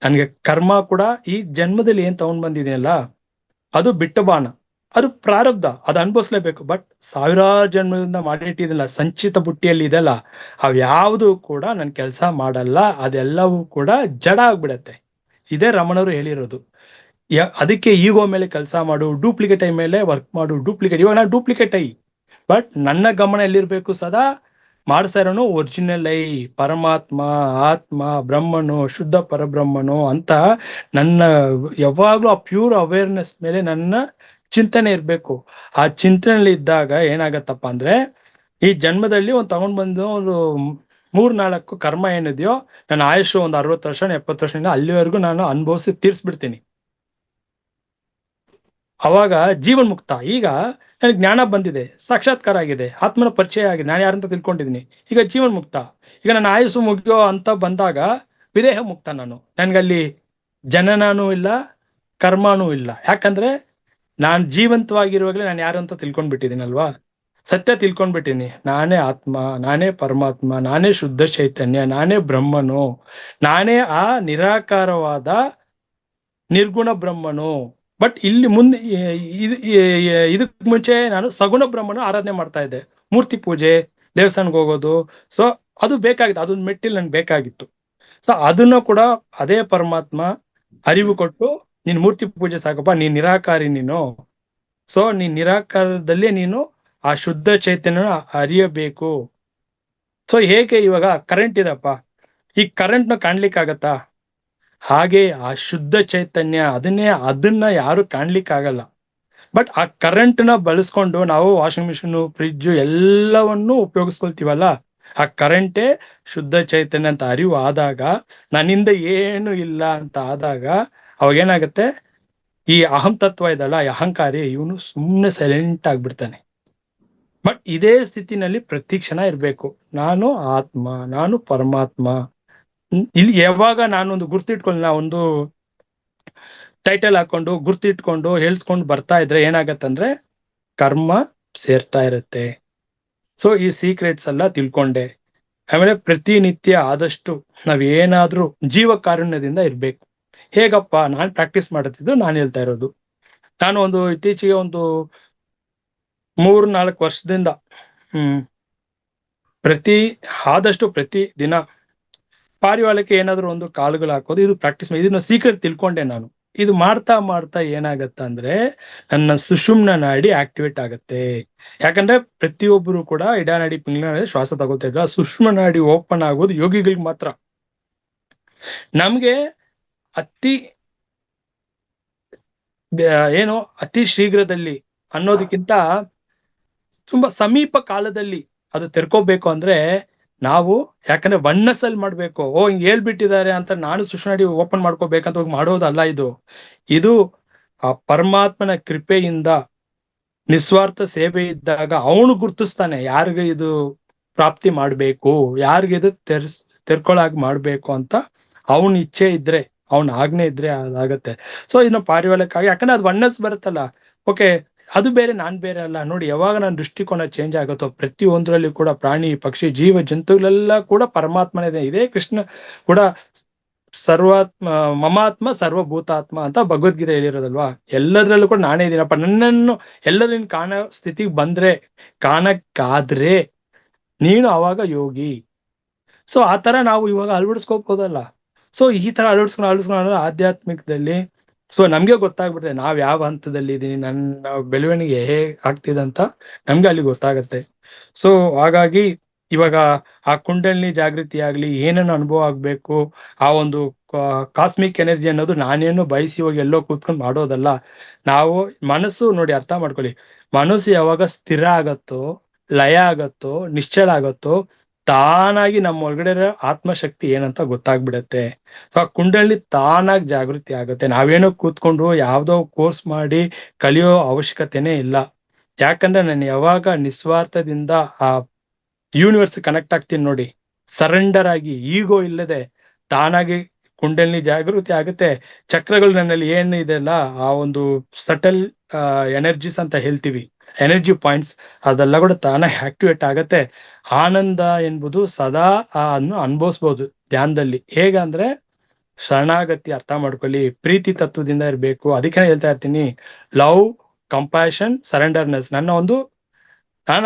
ನನ್ಗೆ ಕರ್ಮ ಕೂಡ ಈ ಜನ್ಮದಲ್ಲಿ ಏನ್ ತಗೊಂಡ್ ಬಂದಿದೆಯಲ್ಲ, ಅದು ಬಿಟ್ಟು ಬಾಣ, ಅದು ಪ್ರಾರಬ್ಧ, ಅದು ಅನುಭವಿಸ್ಲೇಬೇಕು. ಬಟ್ ಸಾವಿರಾರು ಜನ್ಮದಿಂದ ಮಾಡಿಟ್ಟಿದಿಲ್ಲ, ಸಂಚಿತ ಬುಟ್ಟಿಯಲ್ಲಿ ಇದೆಲ್ಲ, ಯಾವುದು ಕೂಡ ನನ್ ಕೆಲಸ ಮಾಡಲ್ಲ, ಅದೆಲ್ಲವೂ ಕೂಡ ಜಡ ಆಗ್ಬಿಡತ್ತೆ. ಇದೇ ರಮಣರು ಹೇಳಿರೋದು. ಅದಕ್ಕೆ ಈಗೋ ಮೇಲೆ ಕೆಲಸ ಮಾಡು, ಡೂಪ್ಲಿಕೇಟ್ ಐ ಮೇಲೆ ವರ್ಕ್ ಮಾಡು. ಡೂಪ್ಲಿಕೇಟ್, ಇವಾಗ ನಾನು ಡೂಪ್ಲಿಕೇಟ್ ಐ, ಬಟ್ ನನ್ನ ಗಮನ ಎಲ್ಲಿರ್ಬೇಕು, ಸದಾ ಮಾಡ್ತಾ ಇರೋನು ಒರಿಜಿನಲ್ ಐ, ಪರಮಾತ್ಮ, ಆತ್ಮ, ಬ್ರಹ್ಮನು, ಶುದ್ಧ ಪರಬ್ರಹ್ಮನು ಅಂತ ನನ್ನ ಯಾವಾಗ್ಲೂ ಆ ಪ್ಯೂರ್ ಅವೇರ್ನೆಸ್ ಮೇಲೆ ನನ್ನ ಚಿಂತನೆ ಇರ್ಬೇಕು. ಆ ಚಿಂತನೆಯಲ್ಲಿ ಇದ್ದಾಗ ಏನಾಗತ್ತಪ್ಪ ಅಂದ್ರೆ, ಈ ಜನ್ಮದಲ್ಲಿ ಒಂದು ತಗೊಂಡ್ ಬಂದು ಒಂದು 3-4 ಕರ್ಮ ಏನಿದೆಯೋ, ನನ್ನ ಆಯುಷ್ ಒಂದು 60 ವರ್ಷ 70 ವರ್ಷದಿಂದ ಅಲ್ಲಿವರೆಗೂ ನಾನು ಅನುಭವಿಸಿ ತೀರ್ಸ್ಬಿಡ್ತೀನಿ. ಅವಾಗ ಜೀವನ್ ಮುಕ್ತ. ಈಗ ನನಗೆ ಜ್ಞಾನ ಬಂದಿದೆ, ಸಾಕ್ಷಾತ್ಕಾರ ಆಗಿದೆ, ಆತ್ಮನ ಪರಿಚಯ ಆಗಿದೆ, ನಾನು ಯಾರಂತ ತಿಳ್ಕೊಂಡಿದ್ದೀನಿ. ಈಗ ಜೀವನ್ ಮುಕ್ತ. ಈಗ ನನ್ನ ಆಯುಸ್ಸು ಮುಗಿಯೋ ಅಂತ ಬಂದಾಗ ವಿದೇಹ ಮುಕ್ತ. ನನ್ಗಲ್ಲಿ ಜನನಾನೂ ಇಲ್ಲ, ಕರ್ಮನೂ ಇಲ್ಲ. ಯಾಕಂದ್ರೆ ನಾನ್ ಜೀವಂತವಾಗಿರುವಾಗಲೇ ನಾನು ಯಾರು ಅಂತ ತಿಳ್ಕೊಂಡ್ಬಿಟ್ಟಿದ್ದೀನಲ್ವಾ, ಸತ್ಯ ತಿಳ್ಕೊಂಡ್ಬಿಟ್ಟಿನಿ. ನಾನೇ ಆತ್ಮ, ನಾನೇ ಪರಮಾತ್ಮ, ನಾನೇ ಶುದ್ಧ ಚೈತನ್ಯ, ನಾನೇ ಬ್ರಹ್ಮನು, ನಾನೇ ಆ ನಿರಾಕಾರವಾದ ನಿರ್ಗುಣ ಬ್ರಹ್ಮನು. ಬಟ್ ಇಲ್ಲಿ ಮುಂದೆ ಇದಕ್ ಮುಂಚೆ ನಾನು ಸಗುಣ ಬ್ರಹ್ಮನ ಆರಾಧನೆ ಮಾಡ್ತಾ ಇದ್ದೆ, ಮೂರ್ತಿ ಪೂಜೆ, ದೇವಸ್ಥಾನಕ್ಕೆ ಹೋಗೋದು. ಸೊ ಅದು ಬೇಕಾಗಿತ್ತು, ಅದೊಂದು ಮೆಟ್ಟಿಲ್ ನನ್ಗೆ ಬೇಕಾಗಿತ್ತು. ಸೊ ಅದನ್ನ ಕೂಡ ಅದೇ ಪರಮಾತ್ಮ ಅರಿವು ಕೊಟ್ಟು, ನೀನ್ ಮೂರ್ತಿ ಪೂಜೆ ಸಾಕಪ್ಪ, ನೀನ್ ನಿರಾಕಾರಿ ನೀನು. ಸೊ ನೀನ್ ನಿರಾಕಾರದಲ್ಲೇ ನೀನು ಆ ಶುದ್ಧ ಚೈತನ್ಯ ಅರಿಯಬೇಕು. ಸೊ ಹೇಗೆ ಇವಾಗ ಕರೆಂಟ್ ಇದಪ್ಪ, ಈ ಕರೆಂಟ್ನ ಕಾಣ್ಲಿಕ್ಕಾಗತ್ತಾ? ಹಾಗೆ ಆ ಶುದ್ಧ ಚೈತನ್ಯ, ಅದನ್ನ ಯಾರು ಕಾಣ್ಲಿಕ್ಕಾಗಲ್ಲ. ಬಟ್ ಆ ಕರೆಂಟ್ ನ ಬಳಸ್ಕೊಂಡು ನಾವು ವಾಷಿಂಗ್ ಮಿಷಿನ್, ಫ್ರಿಡ್ಜ್ ಎಲ್ಲವನ್ನೂ ಉಪಯೋಗಿಸ್ಕೊಳ್ತೀವಲ್ಲ, ಆ ಕರೆಂಟೇ ಶುದ್ಧ ಚೈತನ್ಯ ಅಂತ ಅರಿವು ಆದಾಗ, ನನ್ನಿಂದ ಏನು ಇಲ್ಲ ಅಂತ ಆದಾಗ, ಅವಾಗ ಏನಾಗುತ್ತೆ, ಈ ಅಹಂ ತತ್ವ ಇದಲ್ಲ, ಈ ಅಹಂಕಾರಿ, ಇವನು ಸುಮ್ಮನೆ ಸೈಲೆಂಟ್ ಆಗ್ಬಿಡ್ತಾನೆ. ಬಟ್ ಇದೇ ಸ್ಥಿತಿನಲ್ಲಿ ಪ್ರತಿ ಕ್ಷಣ ಇರ್ಬೇಕು, ನಾನು ಆತ್ಮ, ನಾನು ಪರಮಾತ್ಮ. ಇಲ್ಲಿ ಯಾವಾಗ ನಾನೊಂದು ಗುರ್ತಿಟ್ಕೊಂಡು, ನಾ ಒಂದು ಟೈಟಲ್ ಹಾಕೊಂಡು ಗುರ್ತಿಟ್ಕೊಂಡು ಹೇಳ್ಸ್ಕೊಂಡು ಬರ್ತಾ ಇದ್ರೆ ಏನಾಗತ್ತಂದ್ರೆ ಕರ್ಮ ಸೇರ್ತಾ ಇರುತ್ತೆ. ಸೊ ಈ ಸೀಕ್ರೆಟ್ಸ್ ಎಲ್ಲ ತಿಳ್ಕೊಂಡೆ. ಆಮೇಲೆ ಪ್ರತಿನಿತ್ಯ ಆದಷ್ಟು ನಾವೇನಾದ್ರೂ ಜೀವ ಕಾರುಣ್ಯದಿಂದ ಇರ್ಬೇಕು. ಹೇಗಪ್ಪ ನಾನ್ ಪ್ರಾಕ್ಟೀಸ್ ಮಾಡುತ್ತಿದ್ದು, ನಾನು ಹೇಳ್ತಾ ಇರೋದು. ನಾನು ಇತ್ತೀಚೆಗೆ ಒಂದು 3-4 ವರ್ಷದಿಂದ ಆದಷ್ಟು ಪ್ರತಿ ದಿನ ಪಾರಿವಾಳಕ್ಕೆ ಏನಾದ್ರು ಒಂದು ಕಾಳುಗಳು ಹಾಕೋದು, ಇದು ಪ್ರಾಕ್ಟೀಸ್ ಮಾಡಿ, ಇದನ್ನ ಸೀಕ್ರೆಟ್ ತಿಳ್ಕೊಂಡೆ ನಾನು. ಇದು ಮಾಡ್ತಾ ಮಾಡ್ತಾ ಏನಾಗತ್ತ ಅಂದ್ರೆ ನನ್ನ ಸುಷುಮ್ನ ನಾಡಿ ಆಕ್ಟಿವೇಟ್ ಆಗತ್ತೆ. ಯಾಕಂದ್ರೆ ಪ್ರತಿಯೊಬ್ಬರು ಕೂಡ ಇಡಾನಾಡಿ ಪಿಂಗಲ ಶ್ವಾಸ ತಗೋತಾ ಇದ್ರು, ಸುಷುಮ್ನ ನಾಡಿ ಓಪನ್ ಆಗೋದು ಯೋಗಿಗಳಿಗೆ ಮಾತ್ರ. ನಮ್ಗೆ ಅತಿ ಅತಿ ಶೀಘ್ರದಲ್ಲಿ ಅನ್ನೋದಕ್ಕಿಂತ ತುಂಬಾ ಸಮೀಪ ಕಾಲದಲ್ಲಿ ಅದು ತೆರ್ಕೋಬೇಕು ಅಂದ್ರೆ ನಾವು, ಯಾಕಂದ್ರೆ ಒನ್ನಸಲ್ ಮಾಡ್ಬೇಕು. ಹಿಂಗ್ ಹೇಳ್ಬಿಟ್ಟಿದ್ದಾರೆ ಅಂತ ನಾನು ಸುಷುಮ್ನಾಡಿ ಓಪನ್ ಮಾಡ್ಕೋಬೇಕಂತ ಹೋಗಿ ಮಾಡೋದಲ್ಲ. ಇದು ಆ ಪರಮಾತ್ಮನ ಕೃಪೆಯಿಂದ ನಿಸ್ವಾರ್ಥ ಸೇವೆ ಇದ್ದಾಗ ಅವನು ಗುರ್ತಿಸ್ತಾನೆ ಯಾರಿಗೆ ಇದು ಪ್ರಾಪ್ತಿ ಮಾಡ್ಬೇಕು, ಯಾರಿಗೆ ಇದು ತೆರ್ಕೊಳಾಗ್ ಮಾಡ್ಬೇಕು ಅಂತ. ಅವನ ಇಚ್ಛೆ ಇದ್ರೆ, ಅವನ ಆಜ್ಞೆ ಇದ್ರೆ ಅದಾಗತ್ತೆ. ಸೊ ಇನ್ನು ಪಾರಿವಾಳಕ್ಕಾಗಿ, ಯಾಕಂದ್ರೆ ಅದು ಒನ್ನಸ್ ಬರುತ್ತಲ್ಲ, ಓಕೆ ಅದು ಬೇರೆ ನಾನ್ ಬೇರೆ ಅಲ್ಲ. ನೋಡಿ, ಯಾವಾಗ ನನ್ನ ದೃಷ್ಟಿಕೋನ ಚೇಂಜ್ ಆಗುತ್ತೋ, ಪ್ರತಿಯೊಂದರಲ್ಲಿ ಕೂಡ ಪ್ರಾಣಿ ಪಕ್ಷಿ ಜೀವ ಜಂತುಗಳೆಲ್ಲ ಕೂಡ ಪರಮಾತ್ಮನೇ ಇದೆ. ಕೃಷ್ಣ ಕೂಡ ಮಮಾತ್ಮ ಸರ್ವಭೂತಾತ್ಮ ಅಂತ ಭಗವದ್ಗೀತೆ ಹೇಳಿರೋದಲ್ವಾ. ಎಲ್ಲದರಲ್ಲೂ ಕೂಡ ನಾನೇ ಇದ್ದೀನಪ್ಪ. ನನ್ನನ್ನು ಎಲ್ಲರೂ ಕಾಣೋ ಸ್ಥಿತಿಗೆ ಬಂದ್ರೆ, ಕಾಣಕ್ಕಾದ್ರೆ ನೀನು ಅವಾಗ ಯೋಗಿ. ಸೊ ಆ ತರ ನಾವು ಇವಾಗ ಅಳವಡಿಸ್ಕೋಬಹುದಲ್ಲ. ಸೊ ಈ ತರ ಅಳವಡಿಸ್ಕೊಂಡು ಆಧ್ಯಾತ್ಮಿಕದಲ್ಲಿ ಸೊ ನಮ್ಗೆ ಗೊತ್ತಾಗ್ಬಿಡುತ್ತೆ ನಾವ್ ಯಾವ ಹಂತದಲ್ಲಿ ಇದೀನಿ, ನನ್ನ ಬೆಳವಣಿಗೆ ಹೇಗ್ ಆಗ್ತಿದೆ ಅಂತ ನಮ್ಗೆ ಅಲ್ಲಿ ಗೊತ್ತಾಗತ್ತೆ. ಸೊ ಹಾಗಾಗಿ ಇವಾಗ ಆ ಕುಂಡಲಿನಿ ಜಾಗೃತಿ ಆಗ್ಲಿ, ಏನೇನು ಅನುಭವ ಆಗ್ಬೇಕು, ಆ ಒಂದು ಕಾಸ್ಮಿಕ್ ಎನರ್ಜಿ ಅನ್ನೋದು ನಾನೇನು ಬಯಸಿ ಹೋಗಿ ಎಲ್ಲೋ ಕೂತ್ಕೊಂಡು ಮಾಡೋದಲ್ಲ. ನಾವು ಮನಸ್ಸು ನೋಡಿ, ಅರ್ಥ ಮಾಡ್ಕೊಳ್ಳಿ, ಮನಸ್ಸು ಯಾವಾಗ ಸ್ಥಿರ ಆಗತ್ತೋ, ಲಯ ಆಗತ್ತೋ, ನಿಶ್ಚಲ ಆಗತ್ತೋ, ತಾನಾಗಿ ನಮ್ಮ ಒಳಗಡೆ ಇರೋ ಆತ್ಮಶಕ್ತಿ ಏನಂತ ಗೊತ್ತಾಗ್ಬಿಡತ್ತೆ. ಸೊ ಆ ಕುಂಡಲಿ ತಾನಾಗಿ ಜಾಗೃತಿ ಆಗುತ್ತೆ. ನಾವೇನೋ ಕೂತ್ಕೊಂಡು ಯಾವ್ದೋ ಕೋರ್ಸ್ ಮಾಡಿ ಕಲಿಯೋ ಅವಶ್ಯಕತೆನೇ ಇಲ್ಲ. ಯಾಕಂದ್ರೆ ನಾನು ಯಾವಾಗ ನಿಸ್ವಾರ್ಥದಿಂದ ಆ ಯೂನಿವರ್ಸ್ ಕನೆಕ್ಟ್ ಆಗ್ತೀನಿ ನೋಡಿ, ಸರೆಂಡರ್ ಆಗಿ, ಈಗೋ ಇಲ್ಲದೆ ತಾನಾಗಿ ಕುಂಡಲಿನಿ ಜಾಗೃತಿ ಆಗುತ್ತೆ. ಚಕ್ರಗಳು ನನ್ನಲ್ಲಿ ಏನು ಇದೆಲ್ಲ, ಆ ಒಂದು ಸಟಲ್ ಎನರ್ಜೀಸ್ ಅಂತ ಹೇಳ್ತೀವಿ, ಎನರ್ಜಿ ಪಾಯಿಂಟ್ಸ್, ಅದೆಲ್ಲ ಕೂಡ ತಾನಾಗಿ ಆಕ್ಟಿವೇಟ್ ಆಗತ್ತೆ. ಆನಂದ ಎಂಬುದು ಸದಾ ಅನ್ನು ಅನುಭವಿಸ್ಬೋದು ಧ್ಯಾನದಲ್ಲಿ. ಹೇಗಂದ್ರೆ ಶರಣಾಗತಿ, ಅರ್ಥ ಮಾಡ್ಕೊಳ್ಳಿ, ಪ್ರೀತಿ ತತ್ವದಿಂದ ಇರಬೇಕು. ಅದಕ್ಕೆ ಹೇಳ್ತಾ ಇರ್ತೀನಿ, ಲವ್, ಕಂಪ್ಯಾಷನ್, ಸರೆಂಡರ್ನೆಸ್. ನಾನು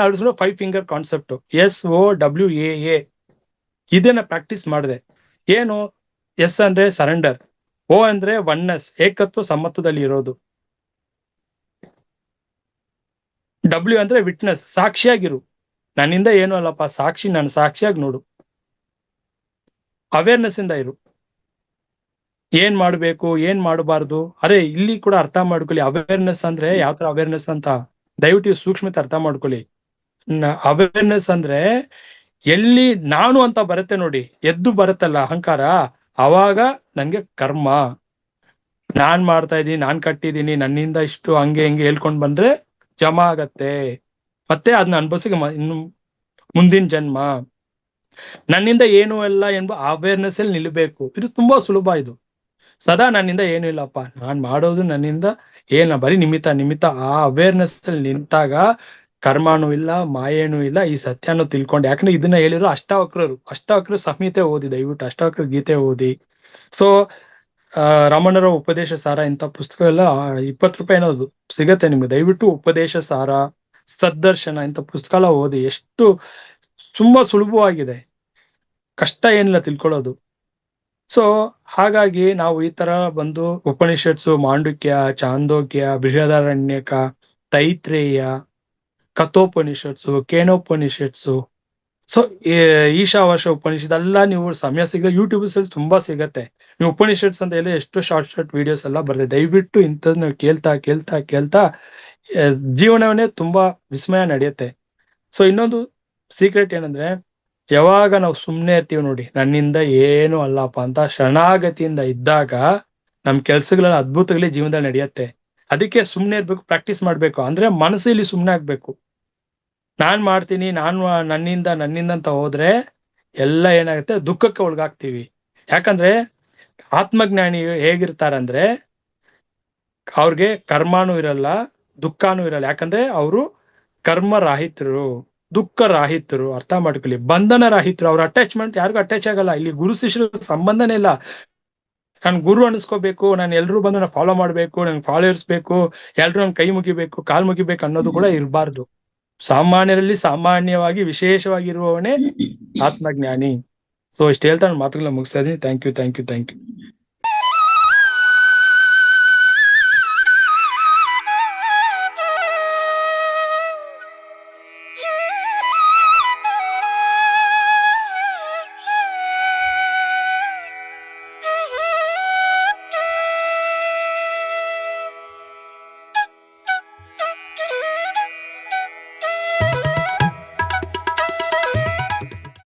ಅಳಿಸಿರೋ 5 ಫಿಂಗರ್ ಕಾನ್ಸೆಪ್ಟ್, SOWAA, ಇದನ್ನ ಪ್ರಾಕ್ಟೀಸ್ ಮಾಡಿದೆ. ಏನು? ಎಸ್ ಅಂದ್ರೆ ಸರೆಂಡರ್, ಓ ಅಂದ್ರೆ ಒನ್ನೆಸ್, ಏಕತ್ವ ಸಮತ್ವದಲ್ಲಿ ಇರೋದು, W ಅಂದ್ರೆ ವಿಟ್ನೆಸ್, ಸಾಕ್ಷಿಯಾಗಿರು, ನನ್ನಿಂದ ಏನು ಅಲ್ಲಪ್ಪ, ಸಾಕ್ಷಿ, ನಾನು ಸಾಕ್ಷಿಯಾಗಿ ನೋಡು. ಅವೇರ್ನೆಸ್ ಇಂದ ಇರು, ಏನ್ ಮಾಡ್ಬೇಕು, ಏನ್ ಮಾಡಬಾರ್ದು. ಅದೇ ಇಲ್ಲಿ ಕೂಡ ಅರ್ಥ ಮಾಡ್ಕೊಳ್ಳಿ, ಅವೇರ್ನೆಸ್ ಅಂದ್ರೆ ಯಾವ ತರ ಅವೇರ್ನೆಸ್ ಅಂತ ದಯವಿಟ್ಟು ಸೂಕ್ಷ್ಮತೆ ಅರ್ಥ ಮಾಡ್ಕೊಳ್ಳಿ. ಅವೇರ್ನೆಸ್ ಅಂದ್ರೆ ಎಲ್ಲಿ ನಾನು ಅಂತ ಬರುತ್ತೆ ನೋಡಿ, ಎದ್ದು ಬರುತ್ತಲ್ಲ ಅಹಂಕಾರ, ಅವಾಗ ನನ್ಗೆ ಕರ್ಮ, ನಾನ್ ಮಾಡ್ತಾ ಇದ್ದೀನಿ, ನಾನ್ ಕಟ್ಟಿದೀನಿ, ನನ್ನಿಂದ ಇಷ್ಟು ಹಂಗೆ ಹಿಂಗೆ ಹೇಳ್ಕೊಂಡ್ ಬಂದ್ರೆ ಜಮಾ ಆಗತ್ತೆ. ಮತ್ತೆ ಅದನ್ನ ಅನ್ಭವಿಸಿಗೆ ಇನ್ನು ಮುಂದಿನ ಜನ್ಮ. ನನ್ನಿಂದ ಏನು ಇಲ್ಲ ಎಂಬ ಅವೇರ್ನೆಸ್ ಅಲ್ಲಿ ನಿಲ್ಬೇಕು. ಇದು ತುಂಬಾ ಸುಲಭ. ಇದು ಸದಾ ನನ್ನಿಂದ ಏನು ಇಲ್ಲಪ್ಪ, ನಾನ್ ಮಾಡೋದು ನನ್ನಿಂದ ಬರೀ ನಿಮಿತ್ತ ಆ ಅವೇರ್ನೆಸ್ ಅಲ್ಲಿ ನಿಂತಾಗ ಕರ್ಮಾನು ಇಲ್ಲ, ಮಾಯೇನು ಇಲ್ಲ, ಈ ಸತ್ಯನು ತಿಳ್ಕೊಂಡು. ಯಾಕಂದ್ರೆ ಇದನ್ನ ಹೇಳಿದ್ರು ಅಷ್ಟಾವಕ್ರರು ಸಂಹಿತೆ ಓದಿ, ದಯವಿಟ್ಟು ಅಷ್ಟಾವಕ್ರ ಗೀತೆ ಓದಿ. ಸೊ ರಮಣರ ಉಪದೇಶ ಸಾರ ಇಂಥ ಪುಸ್ತಕ ಎಲ್ಲ 20 ರೂಪಾಯಿ ಏನೋದು ಸಿಗತ್ತೆ ನಿಮ್ಗೆ. ದಯವಿಟ್ಟು ಉಪದೇಶ ಸಾರ, ಸದ್ದರ್ಶನ ಇಂಥ ಪುಸ್ತಕ ಎಲ್ಲ ಓದಿ. ಎಷ್ಟು ತುಂಬಾ ಸುಲಭವಾಗಿದೆ, ಕಷ್ಟ ಏನಿಲ್ಲ ತಿಳ್ಕೊಳ್ಳೋದು. ಸೊ ಹಾಗಾಗಿ ನಾವು ಈ ತರ ಬಂದು ಉಪನಿಷತ್ಸು, ಮಾಂಡುಕ್ಯ, ಚಾಂದೋಗ್ಯ, ಬೃಹದಾರಣ್ಯಕ, ತೈತ್ರೇಯ, ಕಥೋಪನಿಷತ್ಸು, ಕೇನೋಪನಿಷತ್ಸು, ಸೊ ಈಶಾವಾಶ ಉಪನಿಷತ್ ಎಲ್ಲ ನೀವು ಸಮಯ ಯೂಟ್ಯೂಬ್ಸ್ ಅಲ್ಲಿ ತುಂಬಾ ಸಿಗತ್ತೆ. ನೀವು ಉಪನಿಷತ್ಸ್ ಅಂತ ಹೇಳಿ ಎಷ್ಟು ಶಾರ್ಟ್ ವಿಡಿಯೋಸ್ ಎಲ್ಲ ಬರ್ತದೆ. ದಯವಿಟ್ಟು ಇಂಥದ್ ನೀವು ಕೇಳ್ತಾ ಜೀವನವನ್ನೇ ತುಂಬಾ ವಿಸ್ಮಯ ನಡೆಯುತ್ತೆ. ಸೊ ಇನ್ನೊಂದು ಸೀಕ್ರೆಟ್ ಏನಂದ್ರೆ, ಯಾವಾಗ ನಾವು ಸುಮ್ನೆ ಇರ್ತೀವಿ ನೋಡಿ, ನನ್ನಿಂದ ಏನು ಅಲ್ಲಪ್ಪ ಅಂತ ಶರಣಾಗತಿಯಿಂದ ಇದ್ದಾಗ ನಮ್ ಕೆಲ್ಸಗಳೆಲ್ಲ ಅದ್ಭುತಗಳೇ ಜೀವನದಲ್ಲಿ ನಡೆಯುತ್ತೆ. ಅದಕ್ಕೆ ಸುಮ್ನೆ ಇರ್ಬೇಕು, ಪ್ರಾಕ್ಟೀಸ್ ಮಾಡ್ಬೇಕು. ಅಂದ್ರೆ ಮನಸ್ಸು ಇಲ್ಲಿ ಸುಮ್ನೆ ಆಗ್ಬೇಕು. ನಾನ್ ಮಾಡ್ತೀನಿ, ನನ್ನಿಂದ ಅಂತ ಹೋದ್ರೆ ಎಲ್ಲ ಏನಾಗುತ್ತೆ, ದುಃಖಕ್ಕೆ ಒಳಗಾಗ್ತೀವಿ. ಯಾಕಂದ್ರೆ ಆತ್ಮಜ್ಞಾನಿ ಹೇಗಿರ್ತಾರಂದ್ರೆ ಅವ್ರಿಗೆ ಕರ್ಮಾನು ಇರಲ್ಲ, ದುಃಖನೂ ಇರಲ್ಲ. ಯಾಕಂದ್ರೆ ಅವರು ಕರ್ಮ ರಾಹಿತರು, ದುಃಖ ರಾಹಿತರು. ಅರ್ಥ ಮಾಡ್ಕೊಳ್ಳಿ, ಬಂಧನ ರಾಹಿತರು. ಅವ್ರ ಅಟ್ಯಾಚ್ಮೆಂಟ್ ಯಾರಿಗೂ ಅಟ್ಯಾಚ್ ಆಗಲ್ಲ. ಇಲ್ಲಿ ಗುರು ಶಿಷ್ಯರ ಸಂಬಂಧನೇ ಇಲ್ಲ. ನಾನು ಗುರು ಅನಿಸ್ಕೋಬೇಕು, ನಾನು ಎಲ್ರು ಬಂದು ನಾನು ಫಾಲೋ ಮಾಡ್ಬೇಕು, ನನ್ಗೆ ಫಾಲೋವರ್ಸ್ ಬೇಕು, ಎಲ್ರು ನನ್ ಕೈ ಮುಗಿಬೇಕು, ಕಾಲ್ ಮುಗಿಬೇಕು ಅನ್ನೋದು ಕೂಡ ಇರಬಾರ್ದು. ಸಾಮಾನ್ಯರಲ್ಲಿ ಸಾಮಾನ್ಯವಾಗಿ ವಿಶೇಷವಾಗಿರುವವನೇ ಆತ್ಮಜ್ಞಾನಿ. ಸೊ ಇಷ್ಟು ಹೇಳ್ತಾ ನಾನು ಮಾತುಗಳನ್ನ ಮುಗಿಸ್ತಾ ಇದೀನಿ. Thank you.